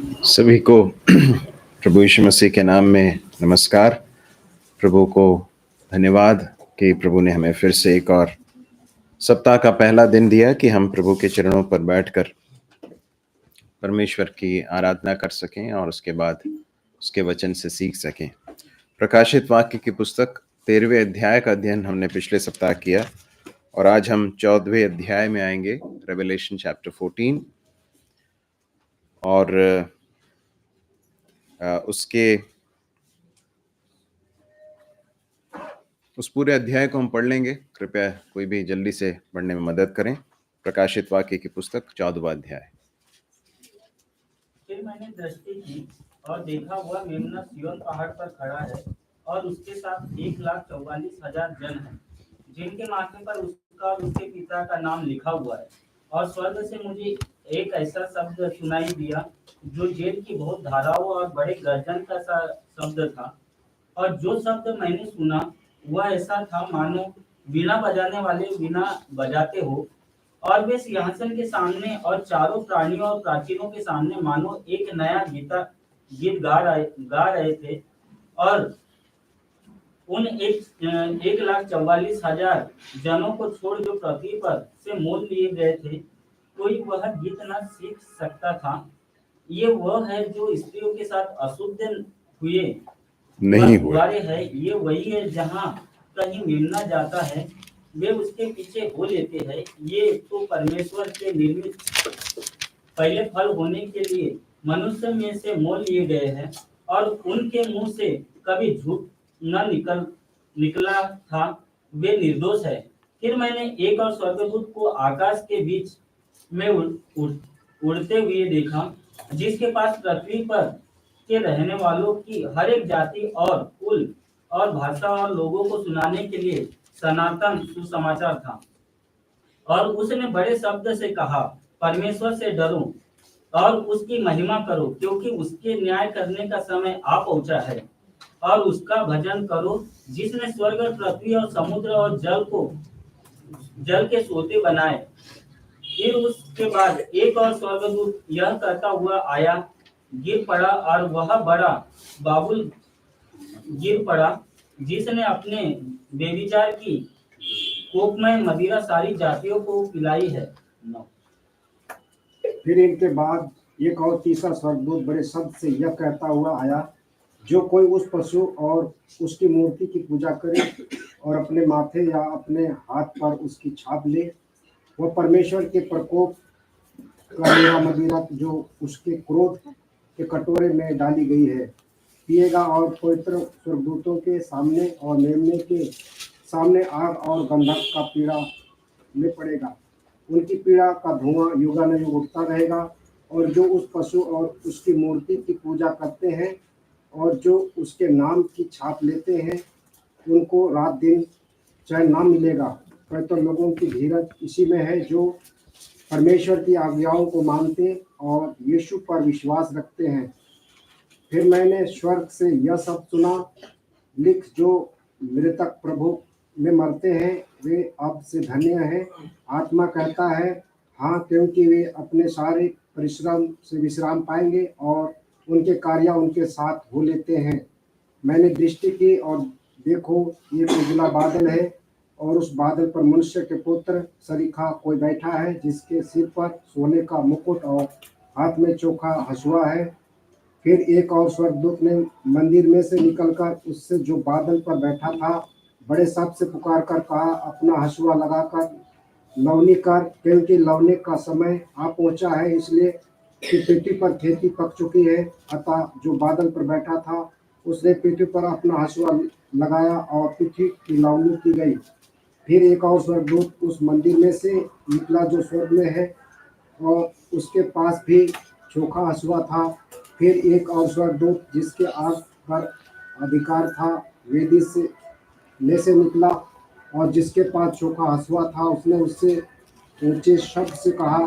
सभी को प्रभु यीशु मसीह के नाम में नमस्कार। प्रभु को धन्यवाद कि प्रभु ने हमें फिर से एक और सप्ताह का पहला दिन दिया कि हम प्रभु के चरणों पर बैठकर परमेश्वर की आराधना कर सकें और उसके बाद उसके वचन से सीख सकें। प्रकाशित वाक्य की पुस्तक 13वें अध्याय का अध्ययन हमने पिछले सप्ताह किया और आज हम 14वें अध्याय में आएंगे, रेवलेशन चैप्टर 14, और उस पूरे अध्याय को हम पढ़ लेंगे। कृपया कोई भी जल्दी से पढ़ने में मदद करें। प्रकाशित वाक्य की पुस्तक 14वां अध्याय। फिर मैंने दृष्टि की और देखा हुआ मेमना सिय्योन पहाड़ पर खड़ा है और उसके साथ 1,44,000 जन हैं, जिनके माथे पर उसका और उसके पिता का नाम लिखा हुआ है। और स्वर्ग से मुझे एक ऐसा शब्द सुनाई दिया जो जेल की बहुत धाराओं और बड़े गर्जन का सा शब्द था। और जो शब्द मैंने सुना वह ऐसा था मानो वीणा बजाने वाले वीणा बजाते हो, और वे सिंहासन के सामने और चारों प्राणियों और प्राचीनों के सामने मानो एक नया गीत गा रहे थे। और उन 1,44,000 जनों को छोड़ जो पृथ्वी पर से मोल लिए गए थे, कोई वह गीत न सीख सकता था। ये वह है जो स्त्रियों के साथ अशुद्ध हुए नहीं हुए है। ये वही है जहाँ कहीं मेमना जाता है वे उसके पीछे हो लेते हैं। ये तो परमेश्वर के निर्मित पहले फल होने के लिए मनुष्य में से मोल लिए गए हैं, और उनके मुंह से कभी झूठ न निकला था। वे निर्दोष है। फिर मैंने एक और स्वर्गदूत को आकाश के बीच में उड़ते हुए देखा, जिसके पास पृथ्वी पर के रहने वालों की हर एक जाति और कुल और भाषा और लोगों को सुनाने के लिए सनातन सुसमाचार था। और उसने बड़े शब्द से कहा, परमेश्वर से डरो और उसकी महिमा करो, क्योंकि उसके न्याय करने का समय आ पहुंचा है। और उसका भजन करो, जिसने स्वर्ग, पृथ्वी और समुद्र और जल के सोते बनाए। फिर उसके बाद एक और स्वर्गदूत यह कहता हुआ आया, गिर पड़ा, और वह बड़ा बाबुल गिर पड़ा, जिसने अपने बेविचार की कोपमय मदिरा सारी जातियों को पिलाई है। फिर इनके बाद एक और तीसरा स्वर्गदूत बड़े शब्द से यह कहता हुआ आया, जो कोई उस पशु और उसकी मूर्ति की पूजा करे और अपने माथे या अपने हाथ पर उसकी छाप ले, वह परमेश्वर के प्रकोप का मेरा मदिरा जो उसके क्रोध के कटोरे में डाली गई है पिएगा, और पवित्र स्वर्गदूतों के सामने और मेमने के सामने आग और गंधक का पीड़ा में पड़ेगा। उनकी पीड़ा का धुआं युगानुयुग उठता रहेगा। और जो उस पशु और उसकी मूर्ति की पूजा करते हैं और जो उसके नाम की छाप लेते हैं, उनको रात दिन चैन ना मिलेगा। पवित्र लोगों की धीरज इसी में है जो परमेश्वर की आज्ञाओं को मानते और यीशु पर विश्वास रखते हैं। फिर मैंने स्वर्ग से यह सब सुना, लिख, जो मृतक प्रभु में मरते हैं वे अब से धन्य हैं। आत्मा कहता है हाँ, क्योंकि वे अपने सारे परिश्रम से विश्राम पाएंगे और उनके कार्य उनके साथ हो लेते हैं। मैंने दृष्टि की और देखो, ये उजला बादल है, और उस बादल पर मनुष्य के पुत्र सरीखा कोई बैठा है, जिसके सिर पर सोने का मुकुट और हाथ में चोखा हसुआ है। फिर एक और स्वर्गदूत ने मंदिर में से निकलकर उससे जो बादल पर बैठा था बड़े शब्द से पुकार कर कहा, अपना हसुआ लगाकर लवनी कर, क्योंकि लवने का समय आ पहुंचा है, इसलिए कि पृथ्वी पर खेती पक चुकी है। अतः जो बादल पर बैठा था उसने पृथ्वी पर अपना हसुआ लगाया और पृथ्वी की लवनी की गई। फिर एक और स्वर्गदूत उस मंदिर में से निकला जो स्वर्ग में है, और उसके पास भी चोखा हसुआ था। फिर एक और स्वर्गदूत जिसके आग पर अधिकार था वेदी से निकला, और जिसके पास चोखा हसुआ था, उसने उससे ऊंचे शब्द से कहा,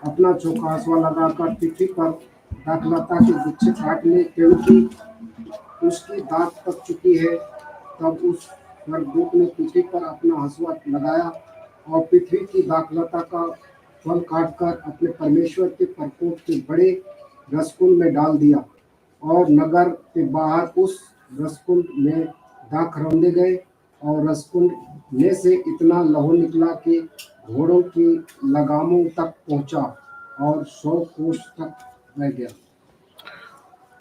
अपना चोखा हसुआ लगाकर पृथ्वी पर दाखलता के गुच्छे काट ले, क्योंकि उसकी दाख पक चुकी है। तब उस स्वर्गदूत ने पृथ्वी पर अपना हसुआ लगाया और पृथ्वी की दाखलता का फल काटकर अपने परमेश्वर के प्रकोप के बड़े रसकुंड में डाल दिया और नगर के बाहर उस रसकुंड में दाख रौंदे गए और रसकुंड में से इतना लहू निकला कि घोड़ों की लगामों तक पहुंचा और 100 कोस तक बह गया।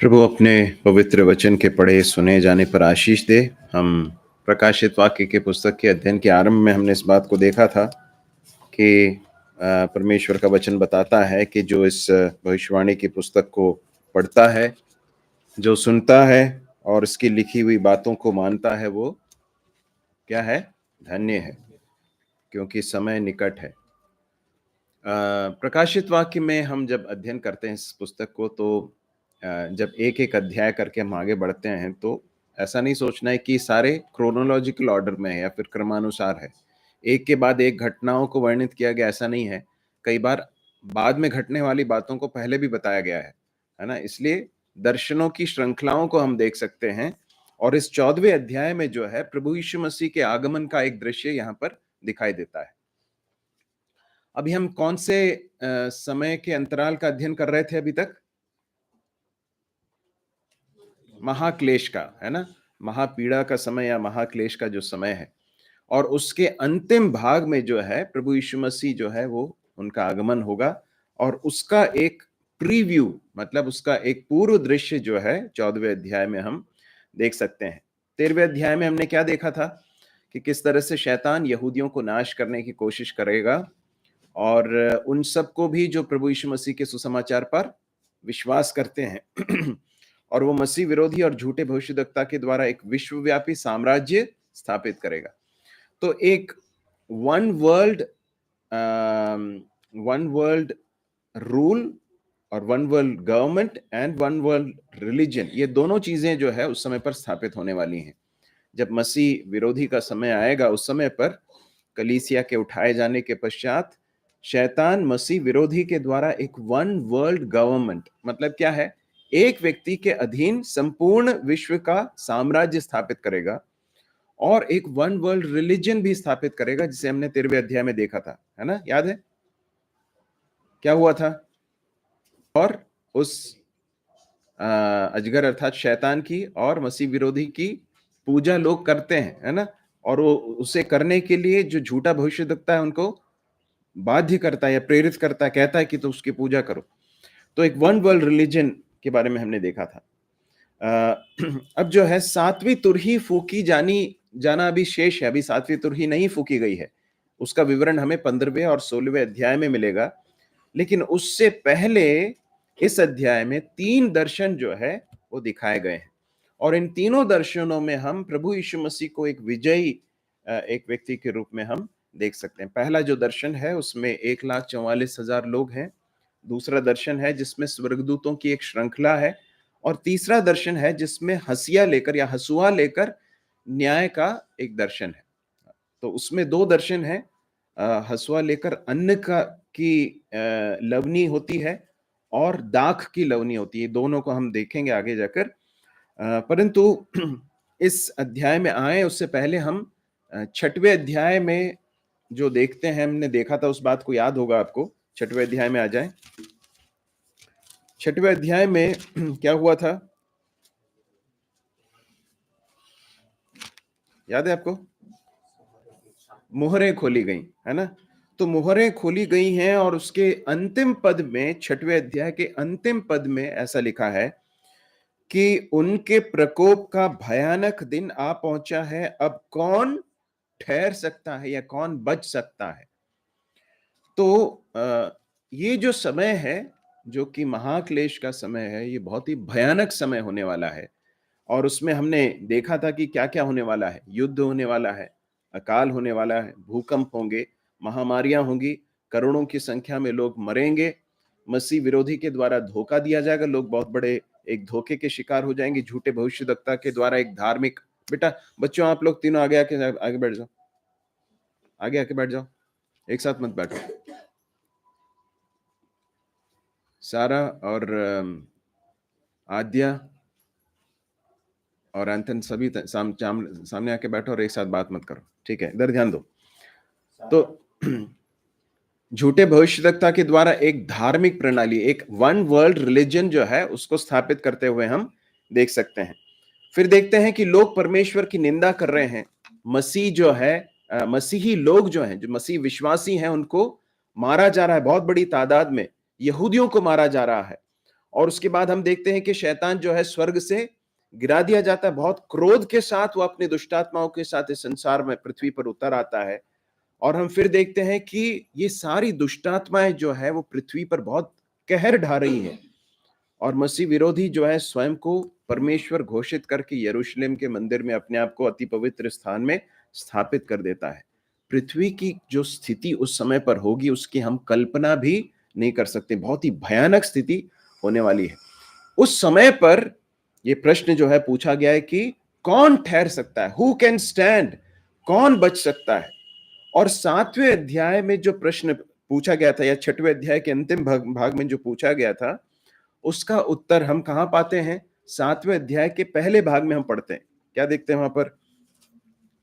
प्रभु अपने पवित्र वचन के पढ़े सुने जाने पर आशीष दे। हम प्रकाशित वाक्य के पुस्तक के अध्ययन के आरंभ में हमने इस बात को देखा था कि परमेश्वर का वचन बताता है कि जो इस भविष्यवाणी की पुस्तक को पढ़ता है, जो सुनता है और इसकी लिखी हुई बातों को मानता है, वो क्या है? धन्य है, क्योंकि समय निकट है। प्रकाशित वाक्य में हम जब अध्ययन करते हैं इस पुस्तक को, तो जब एक एक अध्याय करके हम आगे बढ़ते हैं, तो ऐसा नहीं सोचना है कि सारे क्रोनोलॉजिकल ऑर्डर में है या फिर क्रमानुसार है, एक के बाद एक घटनाओं को वर्णित किया गया, ऐसा नहीं है। कई बार बाद में घटने वाली बातों को पहले भी बताया गया है ना। इसलिए दर्शनों की श्रृंखलाओं को हम देख सकते हैं और इस 14वें अध्याय में जो है प्रभु यीशु मसीह के आगमन का एक दृश्य यहाँ पर दिखाई देता है। अभी हम कौन से समय के अंतराल का अध्ययन कर रहे थे अभी तक? महाक्लेश का, है ना। महापीड़ा का समय या महाक्लेश का जो समय है, और उसके अंतिम भाग में जो है प्रभु यीशु मसीह जो है वो उनका आगमन होगा, और उसका एक प्रीव्यू, मतलब उसका एक पूर्व दृश्य जो है 14वें अध्याय में हम देख सकते हैं। 13वें अध्याय में हमने क्या देखा था कि किस तरह से शैतान यहूदियों को नाश करने की कोशिश करेगा, और उन सबको भी जो प्रभु यीशु मसीह के सुसमाचार पर विश्वास करते हैं और वो मसीह विरोधी और झूठे भविष्यद्वक्ता के द्वारा एक विश्वव्यापी साम्राज्य स्थापित करेगा। तो एक वन वर्ल्ड रूल और one world government and one world religion, ये दोनों चीजें जो है उस समय पर स्थापित होने वाली हैं। जब मसीह विरोधी का समय आएगा, उस समय पर कलीसिया के उठाए जाने के पश्चात शैतान मसीह विरोधी के द्वारा एक वन वर्ल्ड गवर्नमेंट, मतलब क्या है, एक व्यक्ति के अधीन संपूर्ण विश्व का साम्राज्य स्थापित करेगा, और एक वन वर्ल्ड रिलीजन भी स्थापित करेगा, जिसे हमने 13वें अध्याय में देखा था, है ना। याद है क्या हुआ था? और उस अजगर अर्थात शैतान की और मसीह विरोधी की पूजा लोग करते हैं, है ना। और वो उसे करने के लिए जो झूठा भविष्यद्वक्ता है उनको बाध्य करता है या प्रेरित करता है, कहता है कि तो उसकी पूजा करो। तो एक वन वर्ल्ड रिलीजन के बारे में हमने देखा था। अब जो है 7वीं तुरही फूकी जाना अभी शेष है। अभी 7वीं तुरही नहीं फूकी गई है, उसका विवरण हमें 15वें और 16वें अध्याय में मिलेगा। लेकिन उससे पहले इस अध्याय में 3 दर्शन जो है वो दिखाए गए हैं, और इन तीनों दर्शनों में हम प्रभु यीशु मसीह को एक विजयी एक व्यक्ति के रूप में हम देख सकते हैं। पहला जो दर्शन है उसमें 1,44,000 लोग हैं। दूसरा दर्शन है जिसमें स्वर्गदूतों की एक श्रृंखला है, और तीसरा दर्शन है जिसमें हसिया लेकर या हसुआ लेकर न्याय का एक दर्शन है। तो उसमें 2 दर्शन है। हसुआ लेकर अन्न का की लवनी होती है और दाख की लवनी होती है। दोनों को हम देखेंगे आगे जाकर। परंतु इस अध्याय में आए उससे पहले हम 6वें अध्याय में जो देखते हैं, हमने देखा था उस बात को याद होगा आपको। 6वें अध्याय में आ जाएं। 6वें अध्याय में क्या हुआ था, याद है आपको? मोहरें खोली गई, है ना। तो मोहरें खोली गई हैं, और उसके अंतिम पद में, 6वें अध्याय के अंतिम पद में ऐसा लिखा है कि उनके प्रकोप का भयानक दिन आ पहुंचा है, अब कौन ठहर सकता है या कौन बच सकता है। तो ये जो समय है, जो कि महाक्लेश का समय है, ये बहुत ही भयानक समय होने वाला है। और उसमें हमने देखा था कि क्या क्या होने वाला है। युद्ध होने वाला है, अकाल होने वाला है, भूकंप होंगे, महामारियां होंगी, करोड़ों की संख्या में लोग मरेंगे, मसीह विरोधी के द्वारा धोखा दिया जाएगा, लोग बहुत बड़े एक धोखे के शिकार हो जाएंगे, झूठे भविष्यद्वक्ता के द्वारा एक धार्मिक। बेटा बच्चों, आप लोग तीनों आगे आगे बैठ जाओ, आगे आके बैठ जाओ, एक साथ मत बैठो। सारा और आद्या और अंतन सभी सामने आके बैठो और एक साथ बात मत करो, ठीक है? इधर ध्यान दो। तो झूठे भविष्यवक्ता के द्वारा एक धार्मिक प्रणाली, एक वन वर्ल्ड रिलीजन जो है उसको स्थापित करते हुए हम देख सकते हैं। फिर देखते हैं कि लोग परमेश्वर की निंदा कर रहे हैं। मसीह जो है, मसीही लोग जो हैं, जो मसीह विश्वासी हैं, उनको मारा जा रहा है, बहुत बड़ी तादाद में यहूदियों को मारा जा रहा है। और उसके बाद हम देखते हैं कि शैतान जो है स्वर्ग से गिरा दिया जाता है। बहुत क्रोध के साथ वो अपने दुष्टात्माओं के साथ इस संसार में, पृथ्वी पर उतर आता है। और हम फिर देखते हैं कि ये सारी दुष्टात्माएं जो है वो पृथ्वी पर बहुत कहर ढा रही हैं। और मसीह विरोधी जो है स्वयं को परमेश्वर घोषित करके यरूशलेम के मंदिर में अपने आप को अति पवित्र स्थान में स्थापित कर देता है। पृथ्वी की जो स्थिति उस समय पर होगी उसकी हम कल्पना भी नहीं कर सकते। बहुत ही भयानक स्थिति होने वाली है। उस समय पर यह प्रश्न जो है पूछा गया है कि कौन ठहर सकता है, हु कैन स्टैंड, कौन बच सकता है। और 7वें अध्याय में जो प्रश्न पूछा गया था, या 6वें अध्याय के अंतिम भाग में जो पूछा गया था, उसका उत्तर हम कहां पाते हैं? 7वें अध्याय के पहले भाग में हम पढ़ते हैं। क्या देखते हैं वहां पर?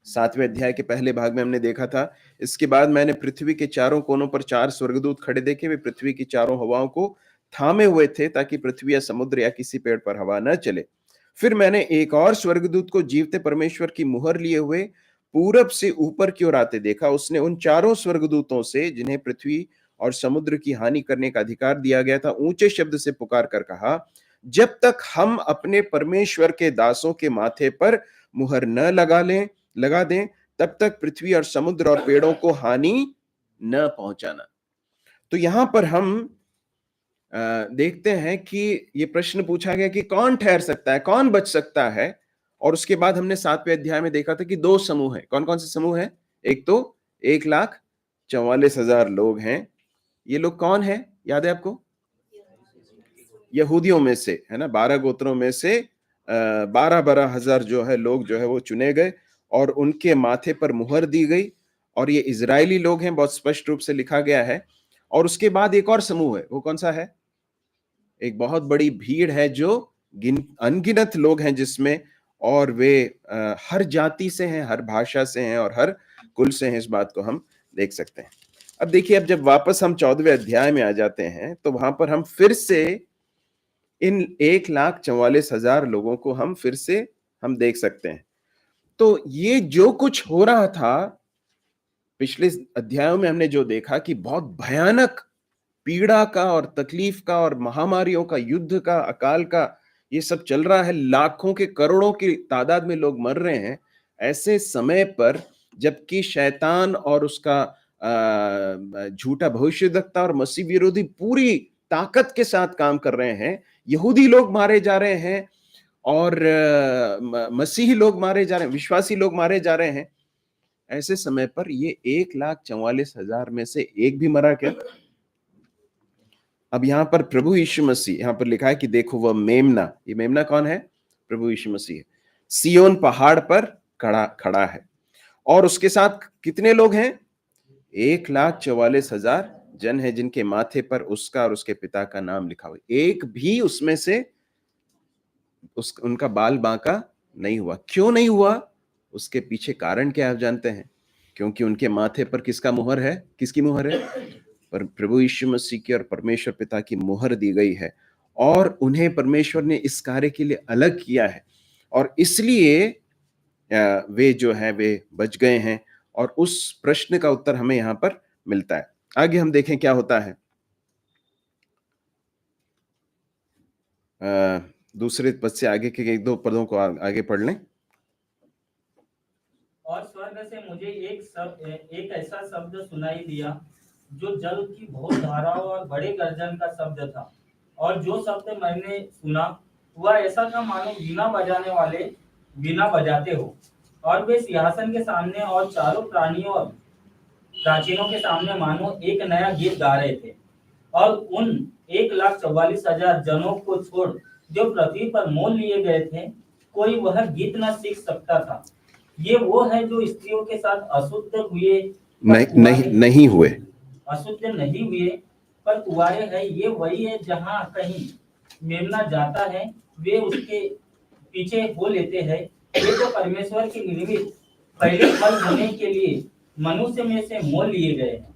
7वें अध्याय के पहले भाग में हमने देखा था, इसके बाद मैंने पृथ्वी के चारों कोनों पर 4 स्वर्गदूत खड़े देखे। वे पृथ्वी की चारों हवाओं को थामे हुए थे ताकि पृथ्वी या समुद्र या किसी पेड़ पर हवा न चले। फिर मैंने एक और स्वर्गदूत को जीवते परमेश्वर की मुहर लिए हुए पूरब से ऊपर की ओर आते देखा। उसने उन चारों स्वर्गदूतों से, जिन्हें पृथ्वी और समुद्र की हानि करने का अधिकार दिया गया था, ऊंचे शब्द से पुकार कर कहा, जब तक हम अपने परमेश्वर के दासों के माथे पर मुहर न लगा दें, तब तक पृथ्वी और समुद्र और पेड़ों को हानि न पहुंचाना। तो यहां पर हम देखते हैं कि ये प्रश्न पूछा गया कि कौन ठहर सकता है, कौन बच सकता है। और उसके बाद हमने 7वें अध्याय में देखा था कि 2 समूह हैं। कौन कौन से समूह हैं? एक तो 1,44,000 लोग हैं। ये लोग कौन है, याद है आपको? यहूदियों में से, है ना, 12 गोत्रों में से 12 हजार जो है लोग जो है वो चुने गए और उनके माथे पर मुहर दी गई। और ये इजरायली लोग हैं, बहुत स्पष्ट रूप से लिखा गया है। और उसके बाद एक और समूह है, वो कौन सा है? एक बहुत बड़ी भीड़ है जो अनगिनत लोग हैं जिसमें, और वे हर जाति से हैं, हर भाषा से हैं और हर कुल से हैं। इस बात को हम देख सकते हैं। अब देखिए, अब जब वापस हम 14वें अध्याय में आ जाते हैं तो वहां पर हम फिर से इन 1,44,000 लोगों को हम फिर से हम देख सकते हैं। तो ये जो कुछ हो रहा था पिछले अध्यायों में, हमने जो देखा कि बहुत भयानक पीड़ा का और तकलीफ का और महामारियों का, युद्ध का, अकाल का, ये सब चल रहा है। लाखों के, करोड़ों की तादाद में लोग मर रहे हैं। ऐसे समय पर जबकि शैतान और उसका झूठा भविष्यवक्ता और मसीह विरोधी पूरी ताकत के साथ काम कर रहे हैं, यहूदी लोग मारे जा रहे हैं और मसीही लोग मारे जा रहे हैं, विश्वासी लोग मारे जा रहे हैं, ऐसे समय पर ये 1,44,000 में से एक भी मरा क्या? अब यहां पर प्रभु यीशु मसीह, यहां पर लिखा है कि देखो वह मेमना, ये मेमना कौन है? प्रभु यीशु मसीह है, सियोन पहाड़ पर खड़ा है। और उसके साथ कितने लोग हैं? 1,44,000 जन है जिनके माथे पर उसका और उसके पिता का नाम लिखा हुआ। एक भी उसमें से उनका बाल बांका नहीं हुआ। क्यों नहीं हुआ? उसके पीछे कारण क्या आप जानते हैं? क्योंकि उनके माथे पर किसका मुहर है? किसकी मुहर है? पर प्रभु यीशु मसीह की और परमेश्वर पिता की मुहर दी गई है। और उन्हें परमेश्वर ने इस कार्य के लिए अलग किया है और इसलिए वे जो है वे बच गए हैं। और उस प्रश्न का उत्तर हमें यहां पर मिलता है। आगे हम देखें क्या होता है। दूसरे पद से आगे के 1-2 पदों को आगे पढ़ लें। और स्वर्ग से मुझे एक ऐसा शब्द सुनाई दिया जो जल की बहुत धाराओं और बड़े गर्जन का शब्द था। और जो शब्द मैंने सुना वह ऐसा था मानो वीणा बजाने वाले वीणा बजाते हो। और वे सिंहासन के सामने और चारों प्राणियों और प्राचीनों के सामने मानो एक नया गीत गा रहे थे। और उन 1,44,000 जनों को छोड़ जो पृथ्वी पर मोल लिए गए थे, कोई वह गीत न सीख सकता था। ये वो है जो स्त्रियों के साथ अशुद्ध हुए, नहीं हुए, अशुद्ध नहीं हुए पर कुआरे है। ये वही है जहाँ कहीं मेमना जाता है वे उसके पीछे हो लेते हैं। ये तो परमेश्वर की निर्मित पहले फल होने के लिए मनुष्य में से मोल लिए गए हैं।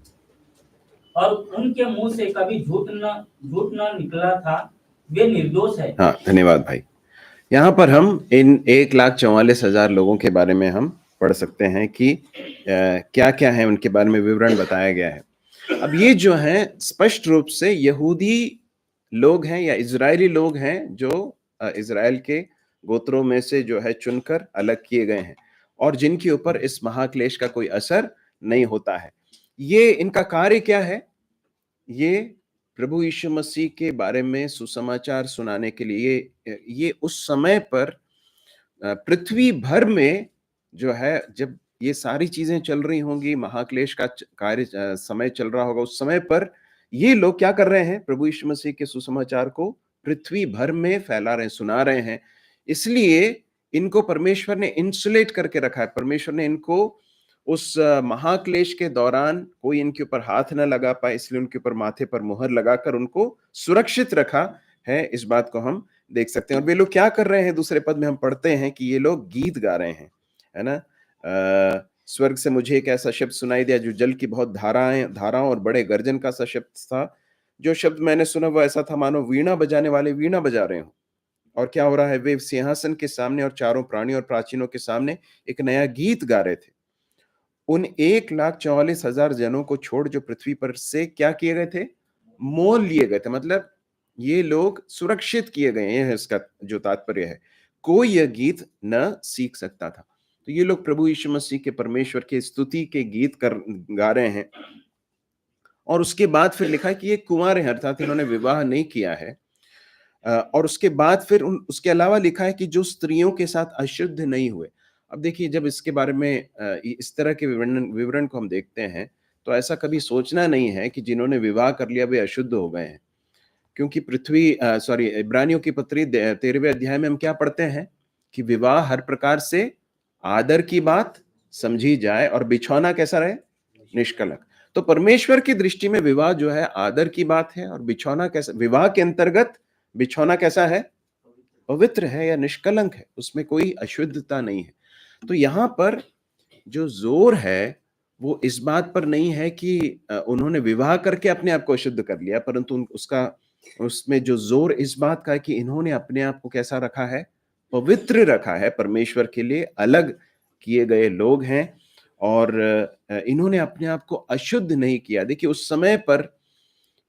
और उनके मुंह से कभी झूठ न निकला था, वे निर्दोष है। हाँ, धन्यवाद भाई। यहाँ पर हम इन 1,44,000 लोगों के बारे में हम पढ़ सकते हैं कि क्या क्या है, उनके बारे में विवरण बताया गया है। अब ये जो है स्पष्ट रूप से यहूदी लोग हैं या इजरायली लोग हैं, जो इजराइल के गोत्रों में से जो है चुनकर अलग किए गए हैं, और जिनके ऊपर इस महाक्लेश का कोई असर नहीं होता है। ये इनका कार्य क्या है? ये प्रभु यीशु मसीह के बारे में सुसमाचार सुनाने के लिए ये उस समय पर पृथ्वी भर में जो है, जब ये सारी चीजें चल रही होंगी, महाक्लेश का कार्य समय चल रहा होगा, उस समय पर ये लोग क्या कर रहे हैं? प्रभु यीशु मसीह के सुसमाचार को पृथ्वी भर में फैला रहे हैं, सुना रहे हैं। इसलिए इनको परमेश्वर ने इंसुलेट करके रखा है। परमेश्वर ने इनको उस महाक्लेश के दौरान कोई इनके ऊपर हाथ न लगा पाए, इसलिए उनके ऊपर माथे पर मुहर लगाकर उनको सुरक्षित रखा है। इस बात को हम देख सकते हैं। और वे लोग क्या कर रहे हैं? दूसरे पद में हम पढ़ते हैं कि ये लोग गीत गा रहे हैं, है ना। स्वर्ग से मुझे एक ऐसा शब्द सुनाई दिया जो जल की बहुत धाराओं और बड़े गर्जन का सा शब्द था। जो शब्द मैंने सुना वो ऐसा था मानो वीणा बजाने वाले वीणा बजा रहे हो। और क्या हो रहा है? वे सिंहासन के सामने और चारों प्राणियों और प्राचीनों के सामने एक नया गीत गा रहे थे। उन 1,44,000 जनों को छोड़ जो पृथ्वी पर से क्या किए गए थे? मोल लिए गए थे। मतलब ये लोग सुरक्षित किए गए हैं, इसका जो तात्पर्य है। कोई यह गीत न सीख सकता था। तो ये लोग प्रभु यीशु मसीह के, परमेश्वर के स्तुति के गीत गा रहे हैं। और उसके बाद फिर लिखा है कि ये कुंवारे हैं, अर्थात इन्होंने विवाह नहीं किया है। और उसके बाद फिर उसके अलावा लिखा है कि जो स्त्रियों के साथ अशुद्ध नहीं हुए। अब देखिए, जब इसके बारे में इस तरह के विवरण को हम देखते हैं, तो ऐसा कभी सोचना नहीं है कि जिन्होंने विवाह कर लिया वे अशुद्ध हो गए हैं। क्योंकि इब्रानियों की पत्री 13वें अध्याय में हम क्या पढ़ते हैं कि विवाह हर प्रकार से आदर की बात समझी जाए और बिछौना कैसा रहे? निष्कलंक। तो परमेश्वर की दृष्टि में विवाह जो है आदर की बात है, और बिछौना कैसा? विवाह के अंतर्गत बिछौना कैसा है? पवित्र है या निष्कलंक है, उसमें कोई अशुद्धता नहीं है। तो यहाँ पर जो जोर है वो इस बात पर नहीं है कि उन्होंने विवाह करके अपने आप को अशुद्ध कर लिया, परंतु उसमें जो जोर इस बात का है कि इन्होंने अपने आप को कैसा रखा है? पवित्र रखा है, परमेश्वर के लिए अलग किए गए लोग हैं, और इन्होंने अपने आप को अशुद्ध नहीं किया। देखिए, उस समय पर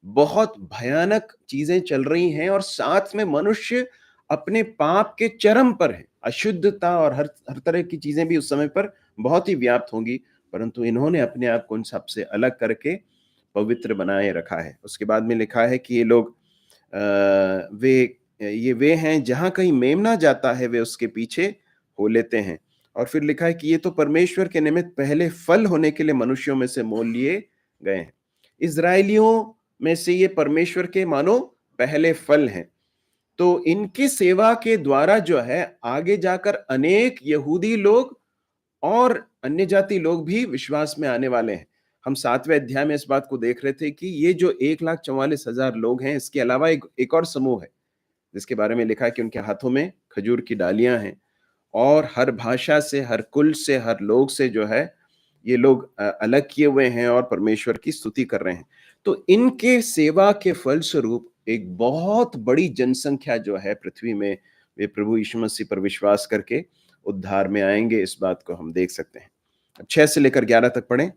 बहुत भयानक चीजें चल रही हैं, और साथ में मनुष्य अपने पाप के चरम पर है। अशुद्धता और हर तरह की चीजें भी उस समय पर बहुत ही व्याप्त होंगी, परंतु इन्होंने अपने आप को उन सबसे अलग करके पवित्र बनाए रखा है। उसके बाद में लिखा है कि ये लोग वे हैं जहां कहीं मेमना जाता है वे उसके पीछे हो लेते हैं। और फिर लिखा है कि ये तो परमेश्वर के निमित्त पहले फल होने के लिए मनुष्यों में से मोल लिए गए हैं। इजरायलियों में से ये परमेश्वर के मानो पहले फल हैं। तो इनकी सेवा के द्वारा जो है आगे जाकर अनेक यहूदी लोग और अन्य जाति लोग भी विश्वास में आने वाले हैं। हम 7वें अध्याय में इस बात को देख रहे थे कि ये जो 1,44,000 लोग हैं, इसके अलावा एक और समूह है जिसके बारे में लिखा है कि उनके हाथों में खजूर की डालियां हैं, और हर भाषा से, हर कुल से, हर लोग से जो है ये लोग अलग किए हुए हैं और परमेश्वर की स्तुति कर रहे हैं। तो इनके सेवा के फलस्वरूप एक बहुत बड़ी जनसंख्या जो है पृथ्वी में, वे प्रभु यीशु मसीह पर विश्वास करके उद्धार में आएंगे। इस बात को हम देख सकते हैं। अब 6 से लेकर 11 तक पढ़ें।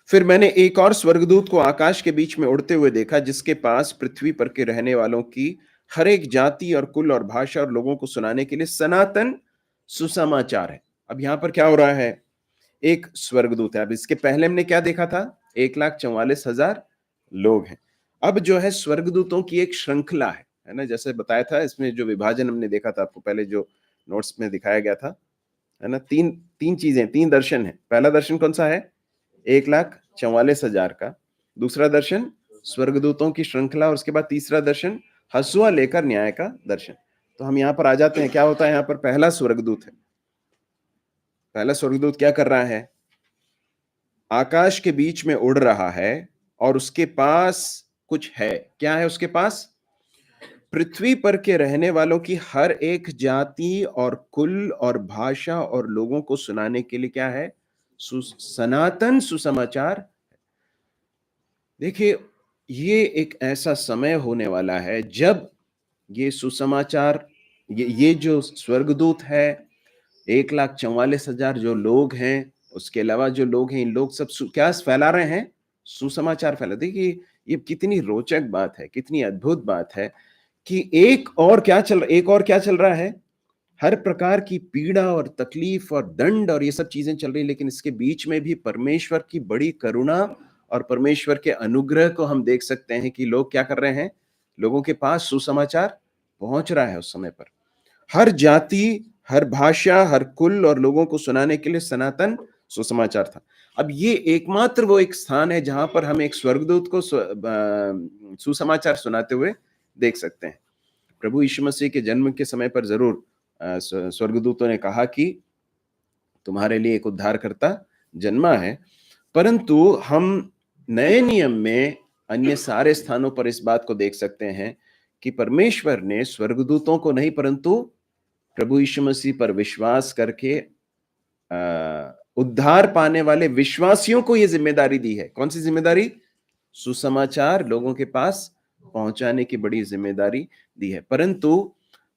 फिर मैंने एक और स्वर्गदूत को आकाश के बीच में उड़ते हुए देखा, जिसके पास पृथ्वी पर के रहने वालों की हर एक जाति और कुल और भाषा और लोगों को सुनाने के लिए सनातन सुसमाचार है। अब यहां पर क्या हो रहा है? एक स्वर्गदूत है। अब इसके पहले हमने क्या देखा था? 1,44,000 लोग हैं। अब जो है स्वर्गदूतों की एक श्रृंखला है ना, जैसे बताया था। इसमें जो विभाजन हमने देखा था आपको पहले, जो नोट्स में दिखाया गया था, है ना, तीन चीजें, 3 दर्शन है। पहला दर्शन कौन सा है? 1,44,000 का। दूसरा दर्शन स्वर्गदूतों की श्रृंखला, और उसके बाद तीसरा दर्शन हसुआ लेकर न्याय का दर्शन। तो हम यहाँ पर आ जाते हैं। क्या होता है यहाँ पर? पहला स्वर्गदूत है। पहला स्वर्गदूत क्या कर रहा है? आकाश के बीच में उड़ रहा है, और उसके पास कुछ है। क्या है उसके पास? पृथ्वी पर के रहने वालों की हर एक जाति और कुल और भाषा और लोगों को सुनाने के लिए क्या है? सनातन सुसमाचार। देखिए, ये एक ऐसा समय होने वाला है जब ये सुसमाचार, ये जो स्वर्गदूत है, 1,44,000 जो लोग हैं, उसके अलावा जो लोग हैं, इन लोग सब क्या फैला रहे हैं? सुसमाचार फैला। देखिए, ये कितनी रोचक बात है, कितनी अद्भुत बात है कि एक और क्या चल रहा है? हर प्रकार की पीड़ा और तकलीफ और दंड और ये सब चीजें चल रही है, लेकिन इसके बीच में भी परमेश्वर की बड़ी करुणा और परमेश्वर के अनुग्रह को हम देख सकते हैं कि लोग क्या कर रहे हैं? लोगों के पास सुसमाचार पहुंच रहा है उस समय पर। हर जाति, हर भाषा, हर कुल और लोगों को सुनाने के लिए सनातन सुसमाचार था। अब ये एकमात्र वो एक स्थान है जहां पर हम एक स्वर्गदूत को सुसमाचार सुनाते हुए देख सकते हैं। प्रभु यीशु मसीह के जन्म के समय पर जरूर स्वर्गदूतों ने कहा कि तुम्हारे लिए एक उद्धारकर्ता जन्मा है, परंतु हम नए नियम में अन्य सारे स्थानों पर इस बात को देख सकते हैं कि परमेश्वर ने स्वर्गदूतों को नहीं, परंतु प्रभु यीशु मसीह पर विश्वास करके उद्धार पाने वाले विश्वासियों को यह जिम्मेदारी दी है। कौन सी जिम्मेदारी? सुसमाचार लोगों के पास पहुंचाने की बड़ी जिम्मेदारी दी है। परंतु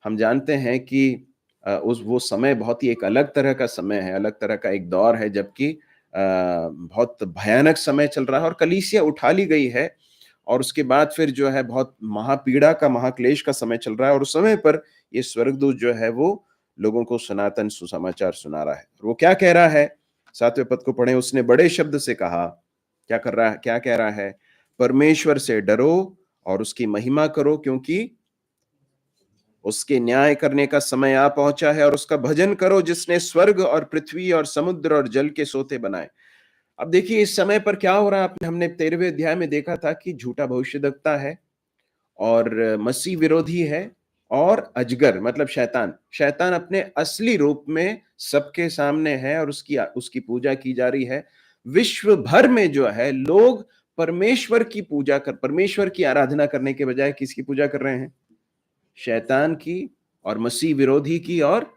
हम जानते हैं कि वो समय बहुत ही एक अलग तरह का समय है, अलग तरह का एक दौर है, जबकि बहुत भयानक समय चल रहा है और कलीसिया उठा ली गई है, और उसके बाद फिर जो है बहुत महापीड़ा का, महाक्लेश का समय चल रहा है, और उस समय पर ये स्वर्गदूत जो है वो लोगों को सनातन सुसमाचार सुना रहा है। वो क्या कह रहा है? 7वें पद को पढ़ें। उसने बड़े शब्द से कहा, क्या कह रहा है? परमेश्वर से डरो और उसकी महिमा करो, क्योंकि उसके न्याय करने का समय आ पहुंचा है, और उसका भजन करो जिसने स्वर्ग और पृथ्वी और समुद्र और जल के सोते बनाए। अब देखिए, इस समय पर क्या हो रहा है? हमने 13वें अध्याय में देखा था कि झूठा भविष्यद्वक्ता है और मसीह विरोधी है और अजगर मतलब शैतान अपने असली रूप में सबके सामने है और उसकी पूजा की जा रही है। विश्व भर में जो है लोग परमेश्वर की आराधना करने के बजाय किसकी पूजा कर रहे हैं? शैतान की और मसीह विरोधी की और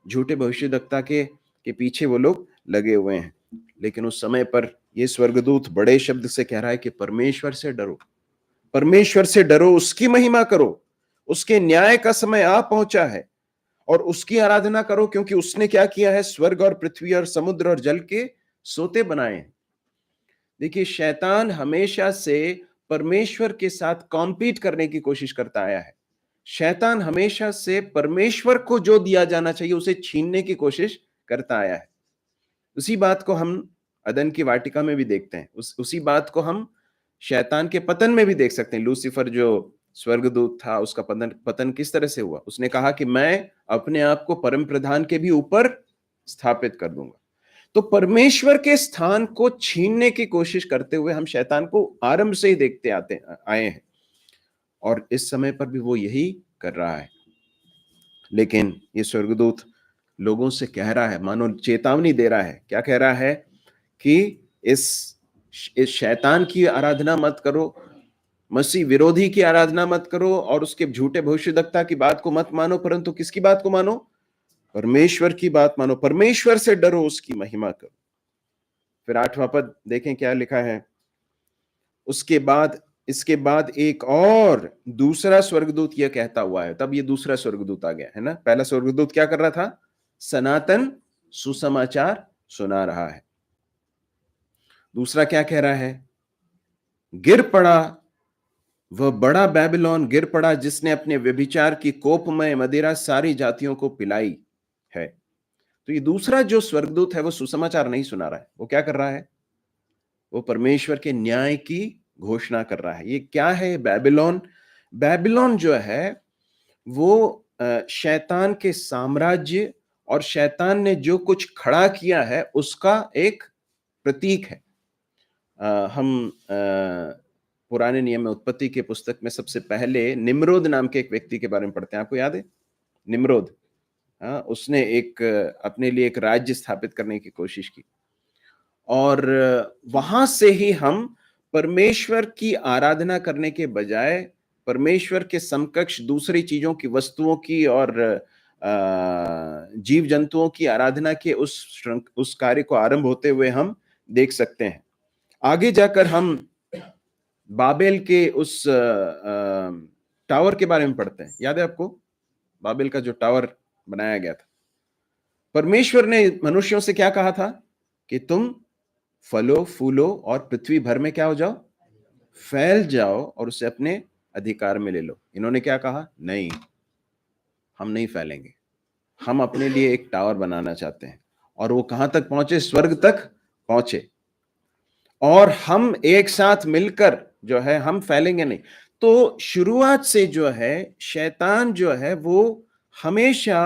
झूठे भविष्यद्वक्ता के पीछे वो लोग लगे हुए हैं। लेकिन उस समय पर ये स्वर्गदूत बड़े शब्द से कह रहा है कि परमेश्वर से डरो, परमेश्वर से डरो, उसकी महिमा करो, उसके न्याय का समय आ पहुंचा है, और उसकी आराधना करो, क्योंकि उसने क्या किया है? स्वर्ग और पृथ्वी और समुद्र और जल के सोते बनाए हैं। देखिए, शैतान हमेशा से परमेश्वर के साथ कॉम्पीट करने की कोशिश करता आया है। शैतान हमेशा से परमेश्वर को जो दिया जाना चाहिए उसे छीनने की कोशिश करता आया है। उसी बात को हम अदन की वाटिका में भी देखते हैं, उसी बात को हम शैतान के पतन में भी देख सकते हैं। लूसीफर जो स्वर्गदूत था, उसका पतन किस तरह से हुआ? उसने कहा कि मैं अपने आप को परम प्रधान के भी ऊपर स्थापित कर दूंगा। तो परमेश्वर के स्थान को छीनने की कोशिश करते हुए हम शैतान को आरंभ से ही आए हैं, और इस समय पर भी वो यही कर रहा है। लेकिन ये स्वर्गदूत लोगों से कह रहा है, मानो चेतावनी दे रहा है। क्या कह रहा है? कि इस शैतान की आराधना मत करो, मसीह विरोधी की आराधना मत करो, और उसके झूठे भविष्यद्वक्ता की बात को मत मानो, परंतु किसकी बात को मानो? परमेश्वर की बात मानो, परमेश्वर से डरो, उसकी महिमा करो। फिर 8वां पद देखें क्या लिखा है। इसके बाद एक और दूसरा स्वर्गदूत यह कहता हुआ है। तब ये दूसरा स्वर्गदूत आ गया है ना। पहला स्वर्गदूत क्या कर रहा था? सनातन सुसमाचार सुना रहा है। दूसरा क्या कह रहा है? गिर पड़ा वह बड़ा बेबीलोन, गिर पड़ा जिसने अपने व्यभिचार की कोपमय मदिरा सारी जातियों को पिलाई है। तो ये दूसरा जो स्वर्गदूत है वो सुसमाचार नहीं सुना रहा है। वो क्या कर रहा है? वो परमेश्वर के न्याय की घोषणा कर रहा है। ये क्या है बेबीलोन? बेबीलोन जो है वो शैतान के साम्राज्य और शैतान ने जो कुछ खड़ा किया है उसका एक प्रतीक है। हम पुराने नियम में उत्पत्ति के पुस्तक में सबसे पहले निम्रोद नाम के एक व्यक्ति के बारे में पढ़ते हैं। आपको याद है निम्रोद? उसने अपने लिए एक राज्य स्थापित करने की कोशिश की, और वहां से ही हम परमेश्वर की आराधना करने के बजाय परमेश्वर के समकक्ष दूसरी चीजों की, वस्तुओं की और जीव जंतुओं की आराधना के उस कार्य को आरंभ होते हुए हम देख सकते हैं। आगे जाकर हम बाबेल के उस टावर के बारे में पढ़ते हैं। याद है आपको बाबेल का जो टावर बनाया गया था? परमेश्वर ने मनुष्यों से क्या कहा था कि तुम फलो फूलो और पृथ्वी भर में क्या हो जाओ, फैल जाओ और उसे अपने अधिकार में ले लो। इन्होंने क्या कहा? नहीं, हम नहीं फैलेंगे, हम अपने लिए एक टावर बनाना चाहते हैं। और वो कहां तक पहुंचे? स्वर्ग तक पहुंचे। और हम एक साथ मिलकर जो है हम फैलेंगे नहीं। तो शुरुआत से जो है शैतान जो है वो हमेशा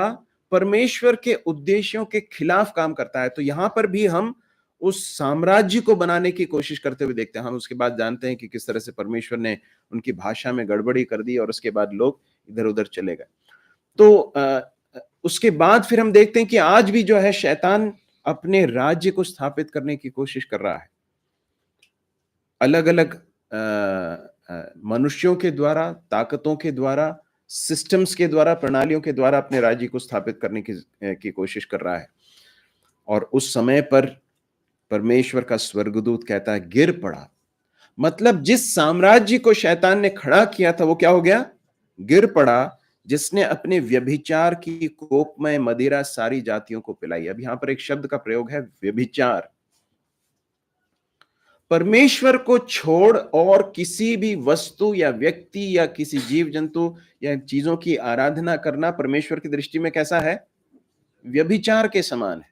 परमेश्वर के उद्देश्यों के खिलाफ काम करता है। तो यहां पर भी हम उस साम्राज्य को बनाने की कोशिश करते हुए देखते हैं। हम उसके बाद जानते हैं कि किस तरह से परमेश्वर ने उनकी भाषा में गड़बड़ी कर दी और उसके बाद लोग इधर उधर चले गए। तो उसके बाद फिर हम देखते हैं कि आज भी जो है शैतान अपने राज्य को स्थापित करने की कोशिश कर रहा है। अलग अलग मनुष्यों के द्वारा, ताकतों के द्वारा, सिस्टम्स के द्वारा, प्रणालियों के द्वारा अपने राज्य को स्थापित करने की कोशिश कर रहा है। और उस समय पर परमेश्वर का स्वर्गदूत कहता है गिर पड़ा। मतलब जिस साम्राज्य को शैतान ने खड़ा किया था वो क्या हो गया? गिर पड़ा, जिसने अपने व्यभिचार की कोपमय मदिरा सारी जातियों को पिलाई। अब यहां पर एक शब्द का प्रयोग है, व्यभिचार। परमेश्वर को छोड़ और किसी भी वस्तु या व्यक्ति या किसी जीव जंतु या चीजों की आराधना करना परमेश्वर की दृष्टि में कैसा है? व्यभिचार के समान है।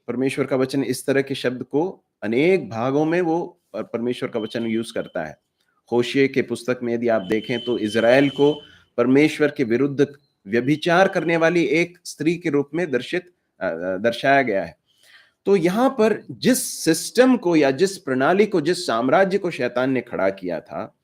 परमेश्वर का वचन इस तरह के शब्द को अनेक भागों में वो परमेश्वर का वचन यूज करता है। होशिये के पुस्तक में यदि आप देखें तो इजराइल को परमेश्वर के विरुद्ध व्यभिचार करने वाली एक स्त्री के रूप में दर्शाया गया है। तो यहां पर जिस सिस्टम को या जिस प्रणाली को, जिस साम्राज्य को शैतान ने खड़ा किया था,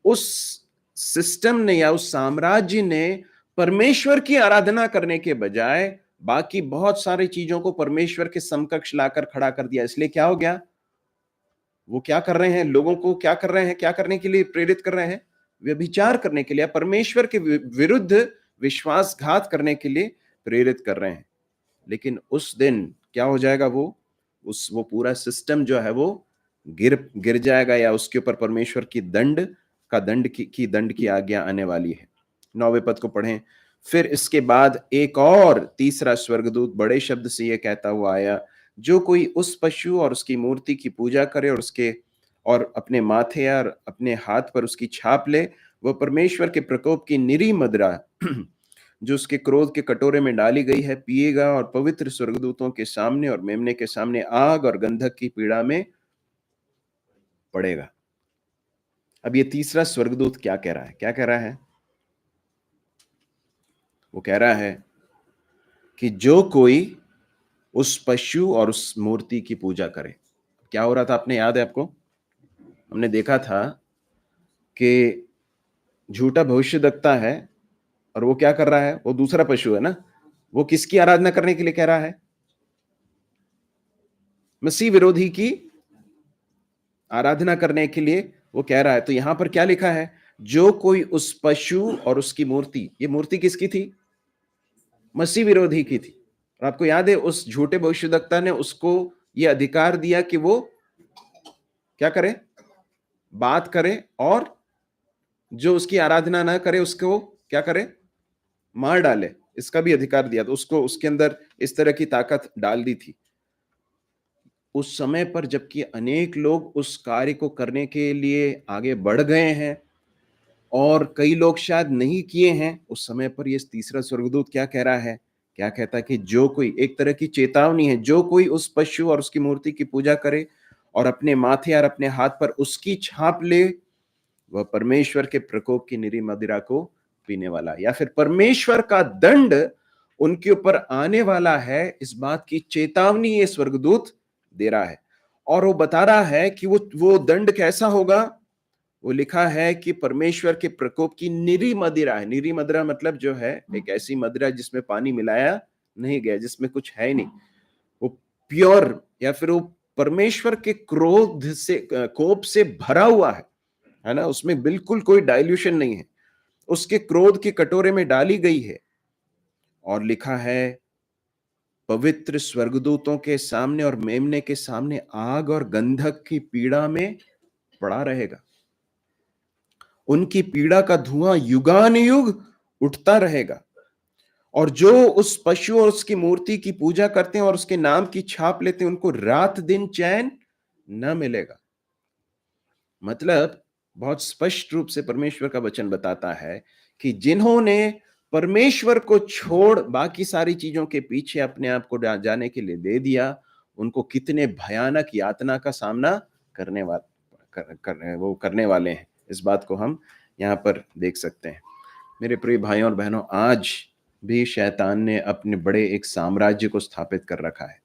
उस सिस्टम ने या उस साम्राज्य ने परमेश्वर की आराधना करने के बजाय बाकी बहुत सारी चीजों को परमेश्वर के समकक्ष लाकर खड़ा कर दिया। इसलिए क्या हो गया? वो क्या कर रहे हैं? लोगों को क्या कर रहे हैं? क्या करने के लिए प्रेरित कर रहे हैं? व्यभिचार करने के लिए, परमेश्वर के विरुद्ध विश्वासघात करने के लिए प्रेरित कर रहे हैं। लेकिन उस दिन क्या हो जाएगा? वो पूरा सिस्टम जो है वो गिर जाएगा, या उसके ऊपर परमेश्वर की दंड की आज्ञा आने वाली है। 9वें पद को पढ़ें। फिर इसके बाद एक और तीसरा स्वर्गदूत बड़े शब्द से यह कहता हुआ आया, जो कोई उस पशु और उसकी मूर्ति की पूजा करे और अपने माथे और अपने हाथ पर उसकी छाप ले, वह परमेश्वर के प्रकोप की निरी मदिरा जो उसके क्रोध के कटोरे में डाली गई है पिएगा, और पवित्र स्वर्गदूतों के सामने और मेमने के सामने आग और गंधक की पीड़ा में पड़ेगा। अब ये तीसरा स्वर्गदूत क्या कह रहा है? क्या कह रहा है? वो कह रहा है कि जो कोई उस पशु और उस मूर्ति की पूजा करे। क्या हो रहा था? आपने याद है आपको? हमने देखा था कि झूठा भविष्यद्वक्ता है और वो क्या कर रहा है? वो दूसरा पशु है ना, वो किसकी आराधना करने के लिए कह रहा है? मसीह विरोधी की आराधना करने के लिए वो कह रहा है। तो यहां पर क्या लिखा है? जो कोई उस पशु और उसकी मूर्ति, ये मूर्ति किसकी थी? मसीह विरोधी की थी। और आपको याद है उस झूठे भविष्यद्वक्ता ने उसको ये अधिकार दिया कि वो क्या करे? बात करे, और जो उसकी आराधना ना करे उसको क्या करे? मार डाले। इसका भी अधिकार दिया। तो उसको उसके अंदर इस तरह की ताकत डाल दी थी उस समय पर, जबकि अनेक लोग उस कार्य को करने के लिए आगे बढ़ गए हैं और कई लोग शायद नहीं किए हैं। उस समय पर ये तीसरा स्वर्गदूत क्या कह रहा है? क्या कहता है कि जो कोई, एक तरह की चेतावनी है, जो कोई उस पशु और उसकी मूर्ति की पूजा करे और अपने माथे और अपने हाथ पर उसकी छाप ले, वह परमेश्वर के प्रकोप की निरी मदिरा को पीने वाला, या फिर परमेश्वर का दंड उनके ऊपर आने वाला है, इस बात की चेतावनी ये स्वर्गदूत दे रहा है। और वो बता रहा है कि वो दंड कैसा होगा? वो लिखा है कि परमेश्वर के प्रकोप की निरी मदिरा है। निरी मदिरा मतलब जो है एक ऐसी मदिरा जिसमें पानी मिलाया नहीं गया, जिसमें कुछ है ही नहीं, वो प्योर, या फिर वो परमेश्वर के क्रोध से, कोप से भरा हुआ है ना, उसमें बिल्कुल कोई डाइल्यूशन नहीं है, उसके क्रोध के कटोरे में डाली गई है। और लिखा है पवित्र स्वर्गदूतों के सामने और मेमने के सामने आग और गंधक की पीड़ा में पड़ा रहेगा। उनकी पीड़ा का धुआं युगानुयुग उठता रहेगा। और जो उस पशु और उसकी मूर्ति की पूजा करते हैं और उसके नाम की छाप लेते हैं, उनको रात दिन चैन न मिलेगा। मतलब बहुत स्पष्ट रूप से परमेश्वर का वचन बताता है कि जिन्होंने परमेश्वर को छोड़ बाकी सारी चीजों के पीछे अपने आप को जाने के लिए दे दिया, उनको कितने भयानक यातना का सामना वो करने वाले हैं। इस बात को हम यहाँ पर देख सकते हैं। मेरे प्रिय भाइयों और बहनों, आज भी शैतान ने अपने बड़े एक साम्राज्य को स्थापित कर रखा है,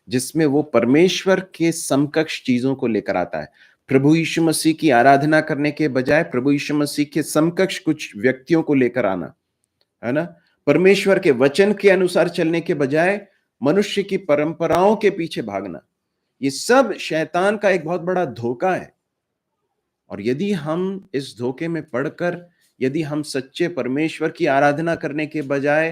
जिसमें वो परमेश्वर के समकक्ष चीजों को लेकर आता है। प्रभु यीशु मसीह की आराधना करने के बजाय प्रभु यीशु मसीह के समकक्ष कुछ व्यक्तियों को लेकर आना, है ना। परमेश्वर के वचन के अनुसार चलने के बजाय मनुष्य की परंपराओं के पीछे भागना, ये सब शैतान का एक बहुत बड़ा धोखा है। और यदि हम इस धोखे में पड़कर यदि हम सच्चे परमेश्वर की आराधना करने के बजाय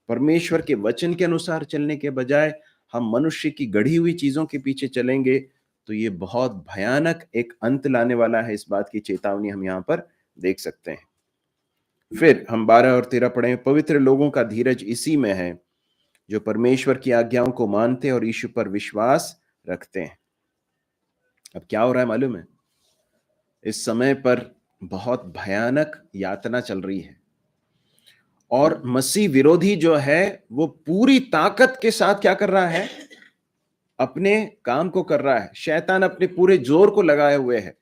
परमेश्वर के वचन के अनुसार चलने के बजाय हम मनुष्य की गढ़ी हुई चीजों के पीछे चलेंगे, तो ये बहुत भयानक एक अंत लाने वाला है। इस बात की चेतावनी हम यहाँ पर देख सकते हैं। फिर हम 12 और 13 पढ़ें। पवित्र लोगों का धीरज इसी में है जो परमेश्वर की आज्ञाओं को मानते और यीशु पर विश्वास रखते हैं। अब क्या हो रहा है मालूम है? इस समय पर बहुत भयानक यातना चल रही है और मसीह विरोधी जो है वो पूरी ताकत के साथ क्या कर रहा है? अपने काम को कर रहा है। शैतान अपने पूरे जोर को लगाए हुए है।